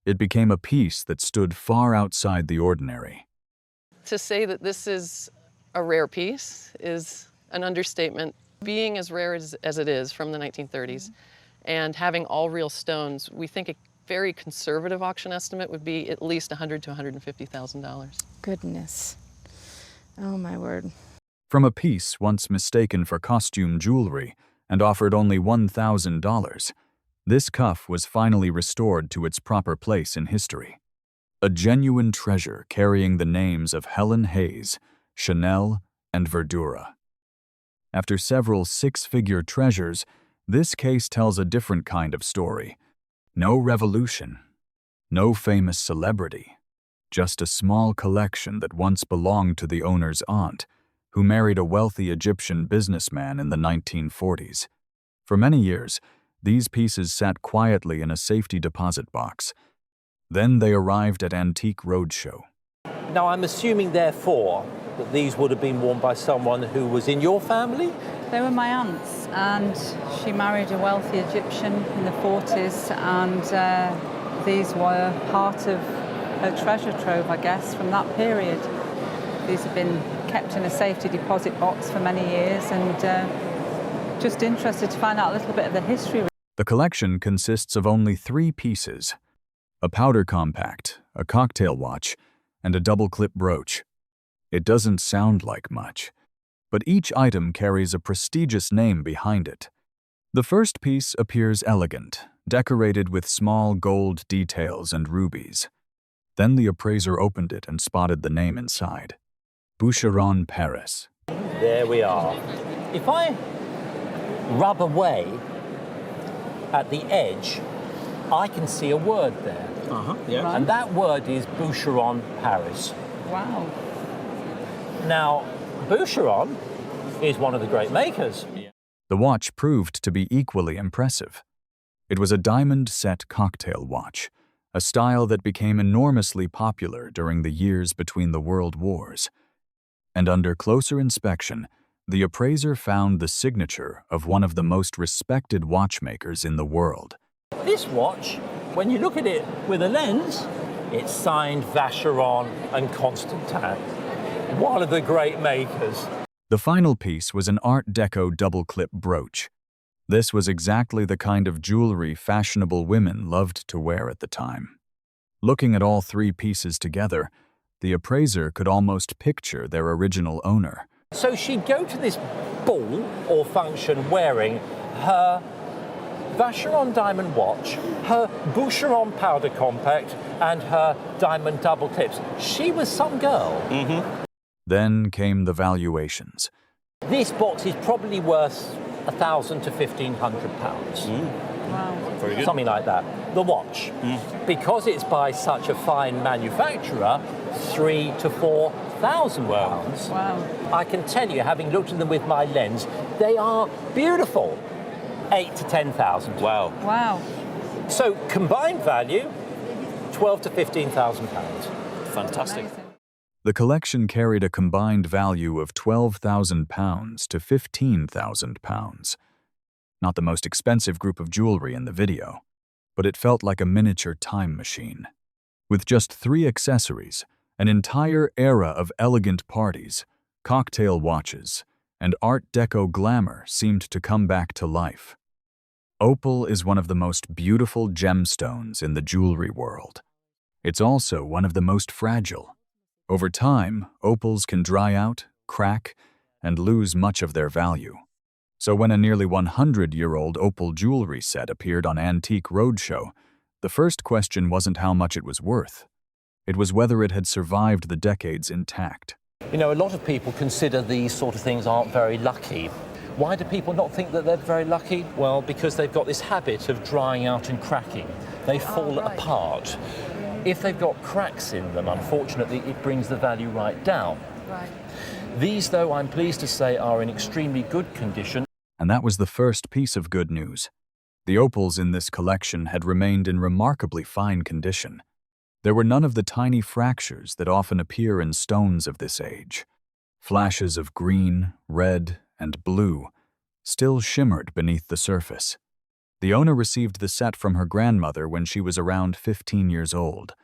it became a piece that stood far outside the ordinary. To say that this is a rare piece is an understatement. Being as rare as it is from the 1930s and having all real stones, we think a very conservative auction estimate would be at least $100,000 to $150,000. Goodness. Oh, my word. From a piece once mistaken for costume jewelry and offered only $1,000, this cuff was finally restored to its proper place in history. A genuine treasure carrying the names of Helen Hayes, Chanel, and Verdura. After several six-figure treasures, this case tells a different kind of story. No revolution, no famous celebrity, just a small collection that once belonged to the owner's aunt, who married a wealthy Egyptian businessman in the 1940s. For many years, these pieces sat quietly in a safety deposit box. Then they arrived at Antique Roadshow. Now, I'm assuming, therefore, that these would have been worn by someone who was in your family? They were my aunts, and she married a wealthy Egyptian in the 40s, and these were part of her treasure trove, I guess, from that period. These have been kept in a safety deposit box for many years, and just interested to find out a little bit of the history. The collection consists of only 3 pieces: a powder compact, a cocktail watch, and a double-clip brooch. It doesn't sound like much, but each item carries a prestigious name behind it. The first piece appears elegant, decorated with small gold details and rubies. Then the appraiser opened it and spotted the name inside: Boucheron, Paris. There we are. If I rub away at the edge, I can see a word there. Yeah. Right. And that word is Boucheron, Paris. Wow. Now, Boucheron is one of the great makers. The watch proved to be equally impressive. It was a diamond-set cocktail watch, a style that became enormously popular during the years between the world wars. And under closer inspection, the appraiser found the signature of one of the most respected watchmakers in the world. This watch, when you look at it with a lens, it's signed Vacheron and Constantin, one of the great makers. The final piece was an Art Deco double-clip brooch. This was exactly the kind of jewelry fashionable women loved to wear at the time. Looking at all 3 pieces together, the appraiser could almost picture their original owner. So she'd go to this ball or function wearing her Vacheron diamond watch, her Boucheron powder compact, and her diamond double clips. She was some girl. Then came the valuations. This box is probably worth £1,000 to £1,500. Wow. Very good. Something like that. The watch, because it's by such a fine manufacturer, £3,000 to £4,000. Wow. I can tell you, having looked at them with my lens, they are beautiful. $8,000 to £10,000. Wow. Wow. So combined value, £12,000 to £15,000. Fantastic. Amazing. The collection carried a combined value of £12,000 to £15,000. Not the most expensive group of jewelry in the video, but it felt like a miniature time machine. With just 3 accessories, an entire era of elegant parties, cocktail watches, and Art Deco glamour seemed to come back to life. Opal is one of the most beautiful gemstones in the jewelry world. It's also one of the most fragile. Over time, opals can dry out, crack, and lose much of their value. So when a nearly 100-year-old opal jewelry set appeared on Antique Roadshow, the first question wasn't how much it was worth. It was whether it had survived the decades intact. You know, a lot of people consider these sort of things aren't very lucky. Why do people not think that they're very lucky? Well, because they've got this habit of drying out and cracking. They fall apart. If they've got cracks in them, unfortunately, it brings the value right down. Right. These, though, I'm pleased to say, are in extremely good condition. And that was the first piece of good news. The opals in this collection had remained in remarkably fine condition. There were none of the tiny fractures that often appear in stones of this age. Flashes of green, red, and blue still shimmered beneath the surface. The owner received the set from her grandmother when she was around 15 years old.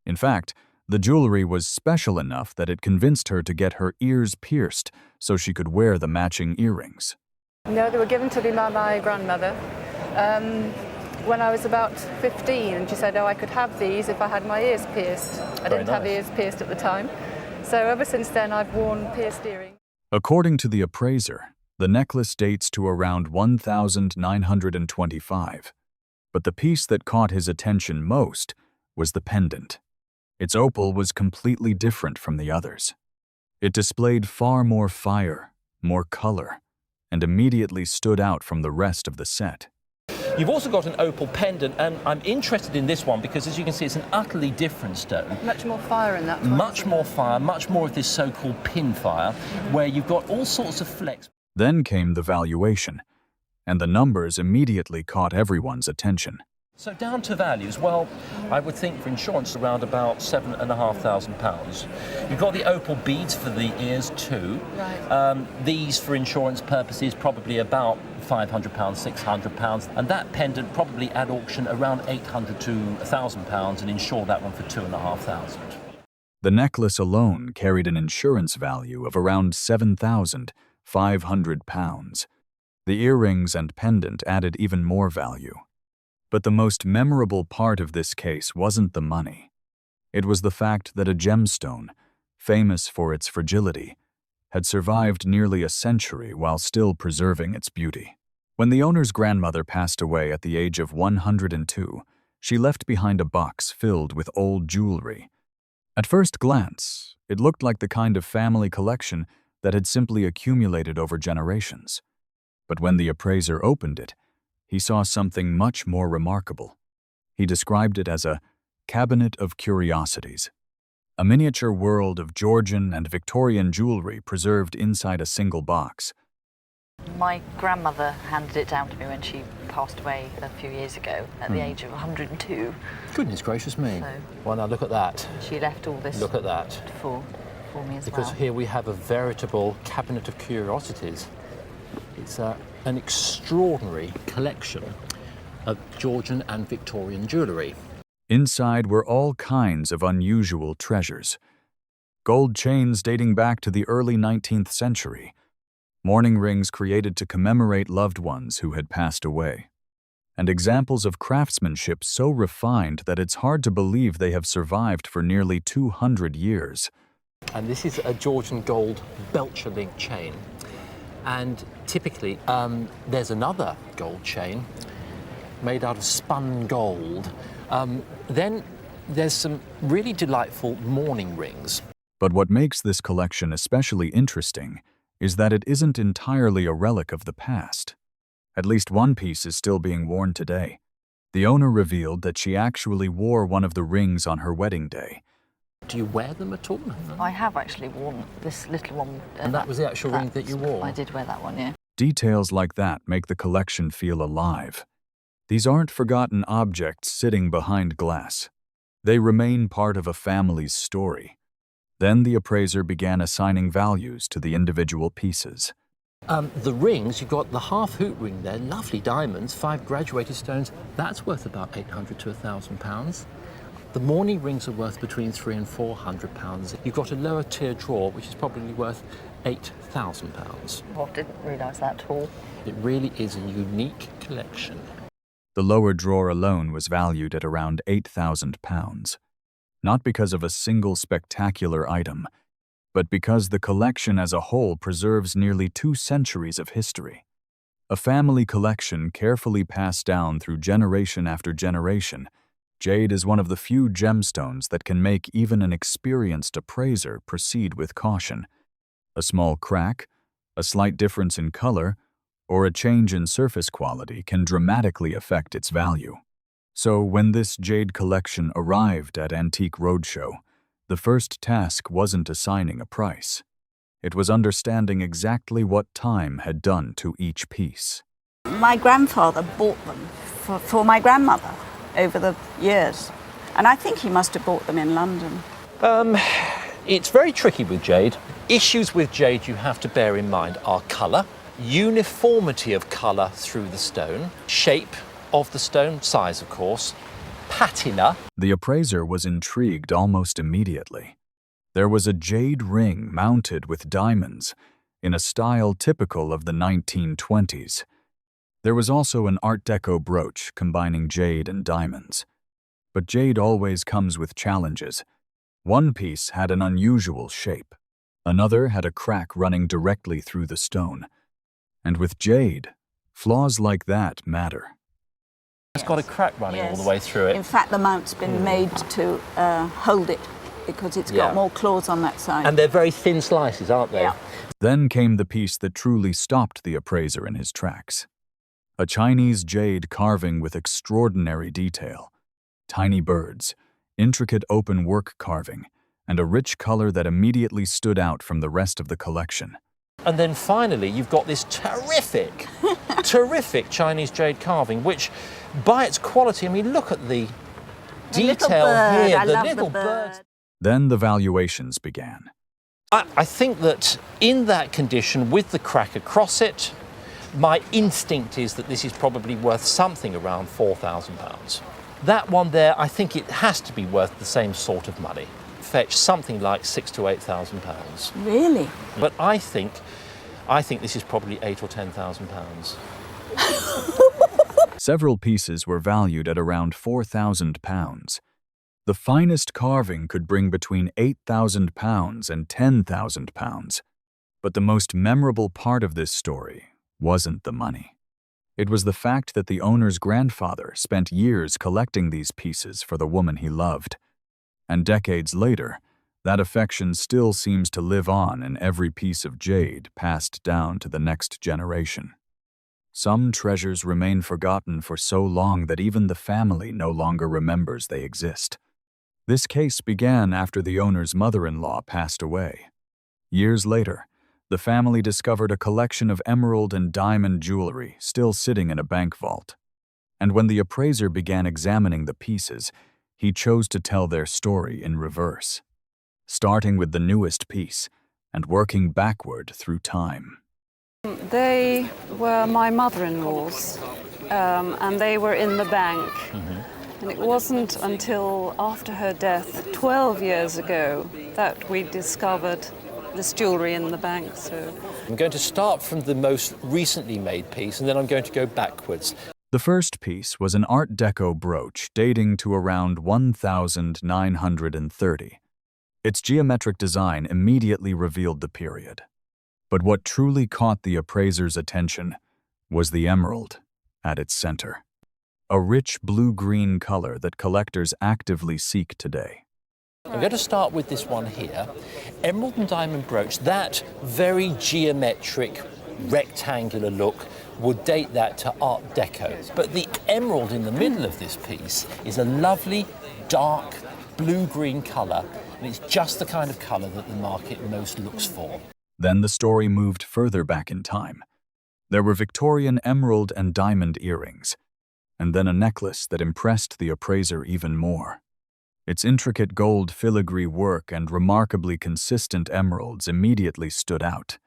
In fact, the jewelry was special enough that it convinced her to get her ears pierced so she could wear the matching earrings. No, they were given to me by my grandmother when I was about 15, and she said, oh, I could have these if I had my ears pierced. I didn't have ears pierced at the time. So ever since then, I've worn pierced earrings. According to the appraiser, the necklace dates to around 1925. But the piece that caught his attention most was the pendant. Its opal was completely different from the others. It displayed far more fire, more color, and immediately stood out from the rest of the set. You've also got an opal pendant, and I'm interested in this one because, as you can see, it's an utterly different stone. Much more fire in that one. Much more fire, much more of this so-called pin fire, where you've got all sorts of flecks. Then came the valuation, and the numbers immediately caught everyone's attention. So down to values, well, I would think for insurance around about £7,500. You've got the opal beads for the ears too. Right. These for insurance purposes probably about £500, £600, and that pendant probably at auction around £800 to £1,000 and insure that one for £2,500. The necklace alone carried an insurance value of around £7,500. The earrings and pendant added even more value. But the most memorable part of this case wasn't the money. It was the fact that a gemstone, famous for its fragility, had survived nearly a century while still preserving its beauty. When the owner's grandmother passed away at the age of 102, she left behind a box filled with old jewelry. At first glance, it looked like the kind of family collection that had simply accumulated over generations. But when the appraiser opened it, he saw something much more remarkable. He described it as a cabinet of curiosities, a miniature world of Georgian and Victorian jewelry preserved inside a single box. My grandmother handed it down to me when she passed away a few years ago at the age of 102. Goodness gracious me. So, well, now look at that. She left all this Look at that. for me as Because well. here we have a veritable cabinet of curiosities. It's an extraordinary collection of Georgian and Victorian jewellery. Inside were all kinds of unusual treasures. Gold chains dating back to the early 19th century. Mourning rings created to commemorate loved ones who had passed away. And examples of craftsmanship so refined that it's hard to believe they have survived for nearly 200 years. And this is a Georgian gold Belcher link chain. And typically, there's another gold chain made out of spun gold. Then there's some really delightful mourning rings. But what makes this collection especially interesting is that it isn't entirely a relic of the past. At least one piece is still being worn today. The owner revealed that she actually wore one of the rings on her wedding day. Do you wear them at all? I have actually worn this little one. And that was the actual ring that you wore? I did wear that one, yeah. Details like that make the collection feel alive. These aren't forgotten objects sitting behind glass. They remain part of a family's story. Then the appraiser began assigning values to the individual pieces. The rings, you've got the half-hoop ring there, lovely diamonds, 5 graduated stones. That's worth about £800 to £1,000. The mourning rings are worth between £300 and £400. You've got a lower tier drawer, which is probably worth £8,000. Well, I didn't realise that at all. It really is a unique collection. The lower drawer alone was valued at around £8,000. Not because of a single spectacular item, but because the collection as a whole preserves nearly 2 centuries of history. A family collection carefully passed down through generation after generation. Jade is one of the few gemstones that can make even an experienced appraiser proceed with caution. A small crack, a slight difference in color, or a change in surface quality can dramatically affect its value. So when this jade collection arrived at Antique Roadshow, the first task wasn't assigning a price. It was understanding exactly what time had done to each piece. My grandfather bought them for my grandmother over the years, and I think he must have bought them in London. It's very tricky with jade. Issues with jade you have to bear in mind are colour, uniformity of colour through the stone, shape of the stone, size of course, patina. The appraiser was intrigued almost immediately. There was a jade ring mounted with diamonds in a style typical of the 1920s. There was also an Art Deco brooch combining jade and diamonds. But jade always comes with challenges. One piece had an unusual shape. Another had a crack running directly through the stone. And with jade, flaws like that matter. It's got a crack running all the way through it. In fact, the mount's been made to hold it because it's got more claws on that side. And they're very thin slices, aren't they? Yeah. Then came the piece that truly stopped the appraiser in his tracks. A Chinese jade carving with extraordinary detail. Tiny birds, intricate open work carving, and a rich color that immediately stood out from the rest of the collection. And then finally, you've got this terrific terrific Chinese jade carving, which by its quality, I mean, look at the detail bird. here, I the love little the bird. Then the valuations began. I think that in that condition, with the crack across it, my instinct is that this is probably worth something around £4,000. That one there, I think it has to be worth the same sort of money. Fetch something like £6,000 to £8,000. Really? But I think this is probably £8,000 or £10,000. Several pieces were valued at around £4,000. The finest carving could bring between £8,000 and £10,000. But the most memorable part of this story wasn't the money. It was the fact that the owner's grandfather spent years collecting these pieces for the woman he loved. And decades later, that affection still seems to live on in every piece of jade passed down to the next generation. Some treasures remain forgotten for so long that even the family no longer remembers they exist. This case began after the owner's mother-in-law passed away. Years later, the family discovered a collection of emerald and diamond jewelry still sitting in a bank vault. And when the appraiser began examining the pieces, he chose to tell their story in reverse, starting with the newest piece and working backward through time. They were my mother-in-laws, and they were in the bank. And it wasn't until after her death, 12 years ago, that we discovered this jewellery in the bank. So I'm going to start from the most recently made piece, and then I'm going to go backwards. The first piece was an Art Deco brooch dating to around 1930. Its geometric design immediately revealed the period. But what truly caught the appraiser's attention was the emerald at its center, a rich blue-green color that collectors actively seek today. I'm going to start with this one here. Emerald and diamond brooch, that very geometric, rectangular look would date that to Art Deco. But the emerald in the middle of this piece is a lovely, dark, blue-green color, and it's just the kind of color that the market most looks for. Then the story moved further back in time. There were Victorian emerald and diamond earrings, and then a necklace that impressed the appraiser even more. Its intricate gold filigree work and remarkably consistent emeralds immediately stood out.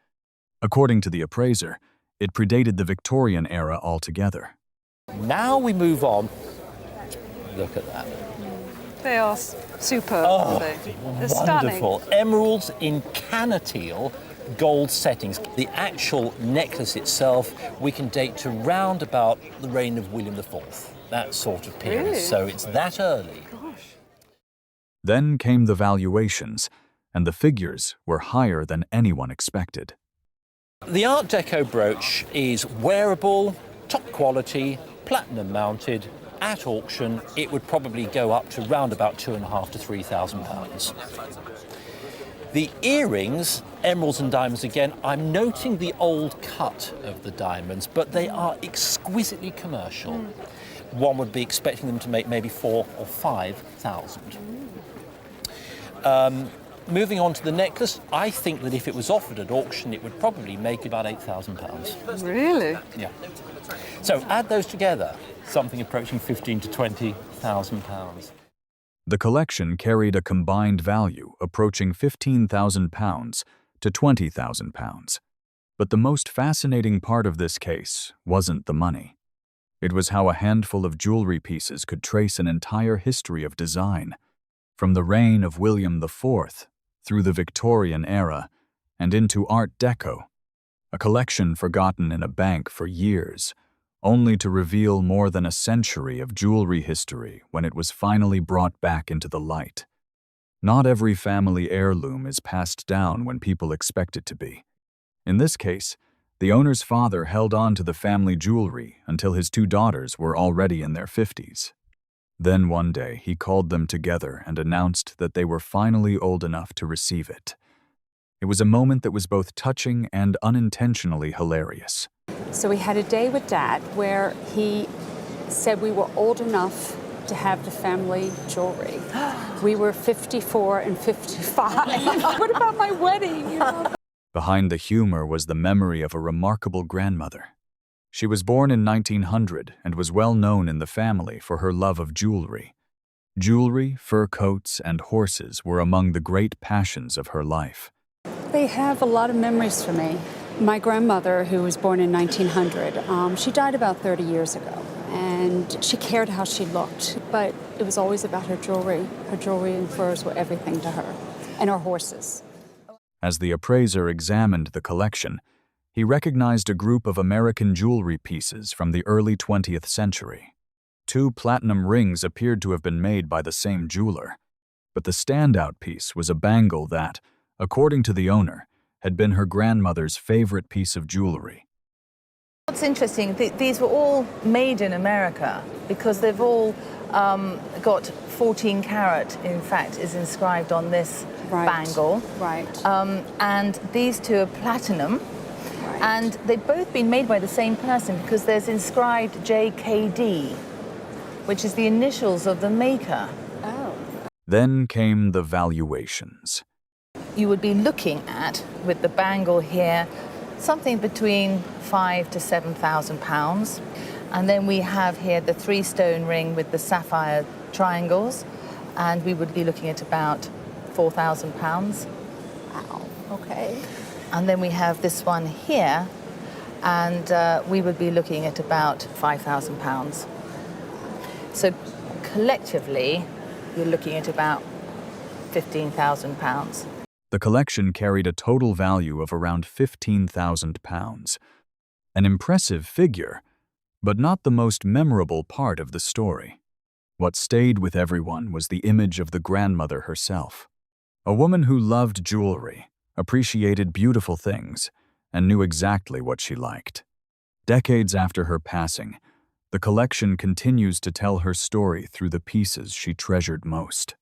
According to the appraiser, it predated the Victorian era altogether. Now we move on. Look at that. they are superb. Oh, They're wonderful. stunning. Emeralds in canatile gold settings. The actual necklace itself we can date to round about the reign of William IV, that sort of period. Really? So it's that early. Then came the valuations, and the figures were higher than anyone expected. The Art Deco brooch is wearable, top quality, platinum mounted. At auction, it would probably go up to round about £2,500 to £3,000. The earrings, emeralds and diamonds again, I'm noting the old cut of the diamonds, but they are exquisitely commercial. One would be expecting them to make maybe £4,000 or £5,000. Moving on to the necklace, I think that if it was offered at auction, it would probably make about £8,000. Really? Yeah. So add those together, something approaching £15,000 to £20,000. The collection carried a combined value approaching £15,000 to £20,000. But the most fascinating part of this case wasn't the money. It was how a handful of jewelry pieces could trace an entire history of design, from the reign of William IV through the Victorian era and into Art Deco, a collection forgotten in a bank for years, only to reveal more than a century of jewelry history when it was finally brought back into the light. Not every family heirloom is passed down when people expect it to be. In this case, the owner's father held on to the family jewelry until his two daughters were already in their 50s. Then one day he called them together and announced that they were finally old enough to receive it. It was a moment that was both touching and unintentionally hilarious. So we had a day with Dad where he said we were old enough to have the family jewelry. We were 54 and 55. What about my wedding? Behind the humor was the memory of a remarkable grandmother. She was born in 1900 and was well known in the family for her love of jewelry. Jewelry, fur coats, and horses were among the great passions of her life. They have a lot of memories for me. My grandmother, who was born in 1900, she died about 30 years ago, and she cared how she looked, but it was always about her jewelry. Her jewelry and furs were everything to her, and her horses. As the appraiser examined the collection, he recognized a group of American jewelry pieces from the early 20th century. 2 platinum rings appeared to have been made by the same jeweler, but the standout piece was a bangle that, according to the owner, had been her grandmother's favorite piece of jewelry. What's interesting, these were all made in America because they've all got 14 karat, in fact, is inscribed on this bangle. Right. And these 2 are platinum. And they've both been made by the same person because there's inscribed JKD, which is the initials of the maker. Oh. Then came the valuations. You would be looking at, with the bangle here, something between £5,000 to £7,000. And then we have here the 3-stone ring with the sapphire triangles, and we would be looking at about £4,000. Wow, okay. And then we have this one here, and we would be looking at about £5,000. So collectively, you're looking at about £15,000. The collection carried a total value of around £15,000. An impressive figure, but not the most memorable part of the story. What stayed with everyone was the image of the grandmother herself. A woman who loved jewelry, appreciated beautiful things, and knew exactly what she liked. Decades after her passing, the collection continues to tell her story through the pieces she treasured most.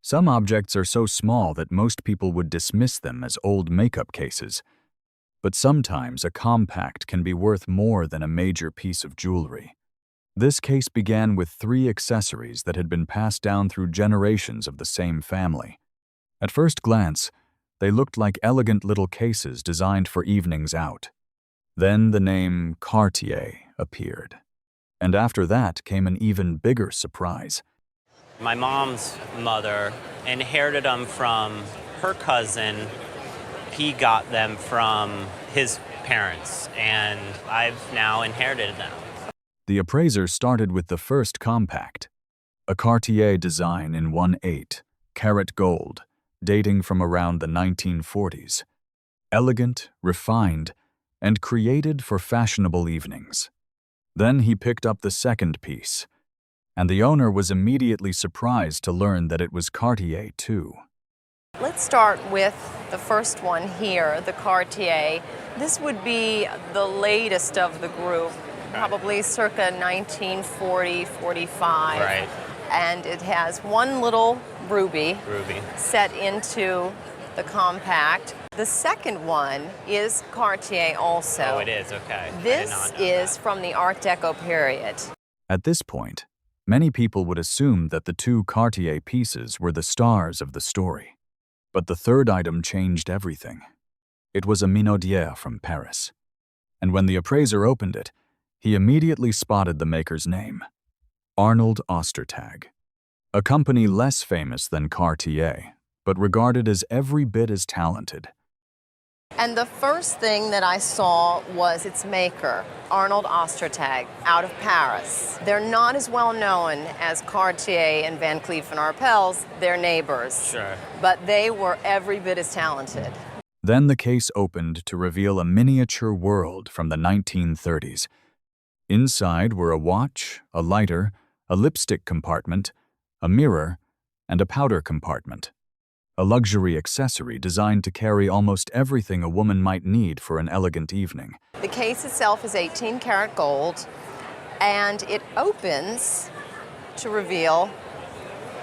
Some objects are so small that most people would dismiss them as old makeup cases, but sometimes a compact can be worth more than a major piece of jewelry. This case began with 3 accessories that had been passed down through generations of the same family. At first glance, they looked like elegant little cases designed for evenings out. Then the name Cartier appeared. And after that came an even bigger surprise. My mom's mother inherited them from her cousin. He got them from his parents, and I've now inherited them. The appraiser started with the first compact, a Cartier design in 1/8 karat gold, dating from around the 1940s. Elegant, refined, and created for fashionable evenings. Then he picked up the second piece, and the owner was immediately surprised to learn that it was Cartier too. Let's start with the first one here, the Cartier. This would be the latest of the group, probably circa 1940, 45. Right. And it has one little ruby set into the compact. The second one is Cartier also. Oh, it is, okay. This is from the Art Deco period. At this point, many people would assume that the 2 Cartier pieces were the stars of the story. But the third item changed everything. It was a Minaudière from Paris. And when the appraiser opened it, he immediately spotted the maker's name, Arnold Ostertag, a company less famous than Cartier, but regarded as every bit as talented. And the first thing that I saw was its maker, Arnold Ostertag, out of Paris. They're not as well known as Cartier and Van Cleef and Arpels, they're neighbors. Sure. But they were every bit as talented. Then the case opened to reveal a miniature world from the 1930s. Inside were a watch, a lighter, a lipstick compartment, a mirror, and a powder compartment. A luxury accessory designed to carry almost everything a woman might need for an elegant evening. The case itself is 18 karat gold, and it opens to reveal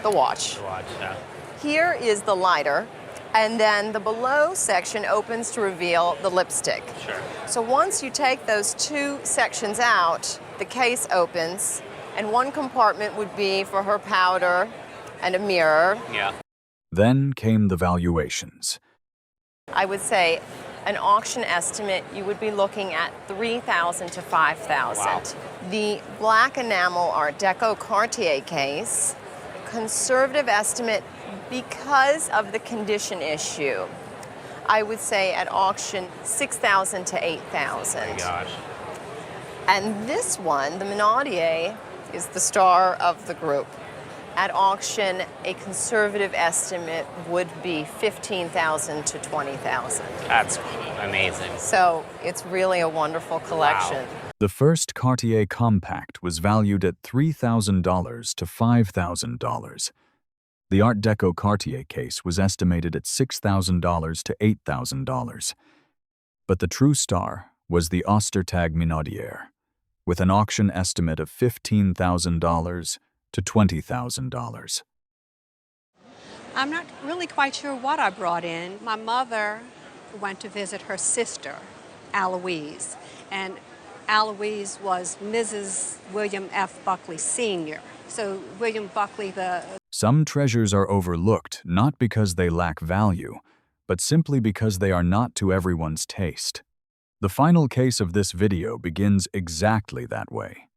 the watch. Yeah. Here is the lighter, and then the below section opens to reveal the lipstick. Sure. So once you take those 2 sections out, the case opens, and one compartment would be for her powder and a mirror. Yeah. Then came the valuations. I would say An auction estimate, you would be looking at $3,000 to $5,000. Wow. The black enamel Art Deco Cartier case, conservative estimate because of the condition issue, I would say at auction $6,000 to $8,000. Oh my gosh. And this one, the Minaudière, is the star of the group. At auction, a conservative estimate would be $15,000 to $20,000. That's amazing. So it's really a wonderful collection. Wow. The first Cartier compact was valued at $3,000 to $5,000. The Art Deco Cartier case was estimated at $6,000 to $8,000. But the true star was the Ostertag Minaudière, with an auction estimate of $15,000 to $20,000. I'm not really quite sure what I brought in. My mother went to visit her sister, Eloise, and Eloise was Mrs. William F. Buckley Sr. So William Buckley, Some treasures are overlooked not because they lack value, but simply because they are not to everyone's taste. The final case of this video begins exactly that way.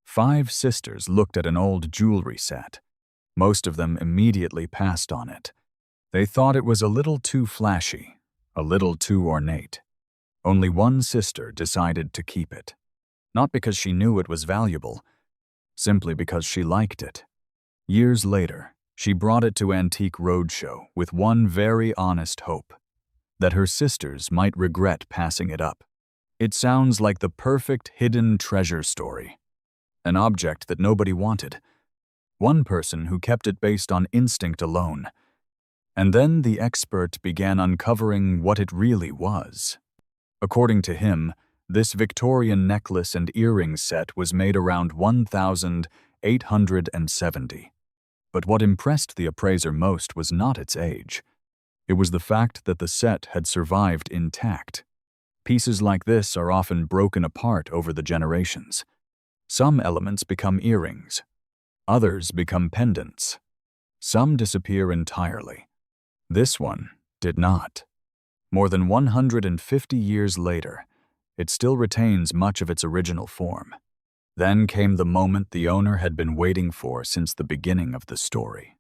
5 sisters looked at an old jewelry set. Most of them immediately passed on it. They thought it was a little too flashy, a little too ornate. Only one sister decided to keep it. Not because she knew it was valuable, simply because she liked it. Years later, she brought it to Antique Roadshow with one very honest hope, that her sisters might regret passing it up. It sounds like the perfect hidden treasure story. An object that nobody wanted. One person who kept it based on instinct alone. And then the expert began uncovering what it really was. According to him, this Victorian necklace and earring set was made around 1870. But what impressed the appraiser most was not its age. It was the fact that the set had survived intact. Pieces like this are often broken apart over the generations. Some elements become earrings. Others become pendants. Some disappear entirely. This one did not. More than 150 years later, it still retains much of its original form. Then came the moment the owner had been waiting for since the beginning of the story.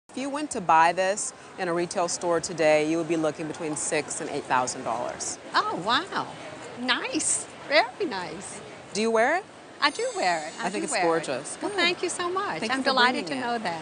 If you went to buy this in a retail store today, you would be looking between $6,000 and $8,000. Oh, wow. Nice. Very nice. Do you wear it? I do wear it. I think it's wear it. gorgeous. Well, thank you so much. Thank you I'm for delighted to bringing it. know that.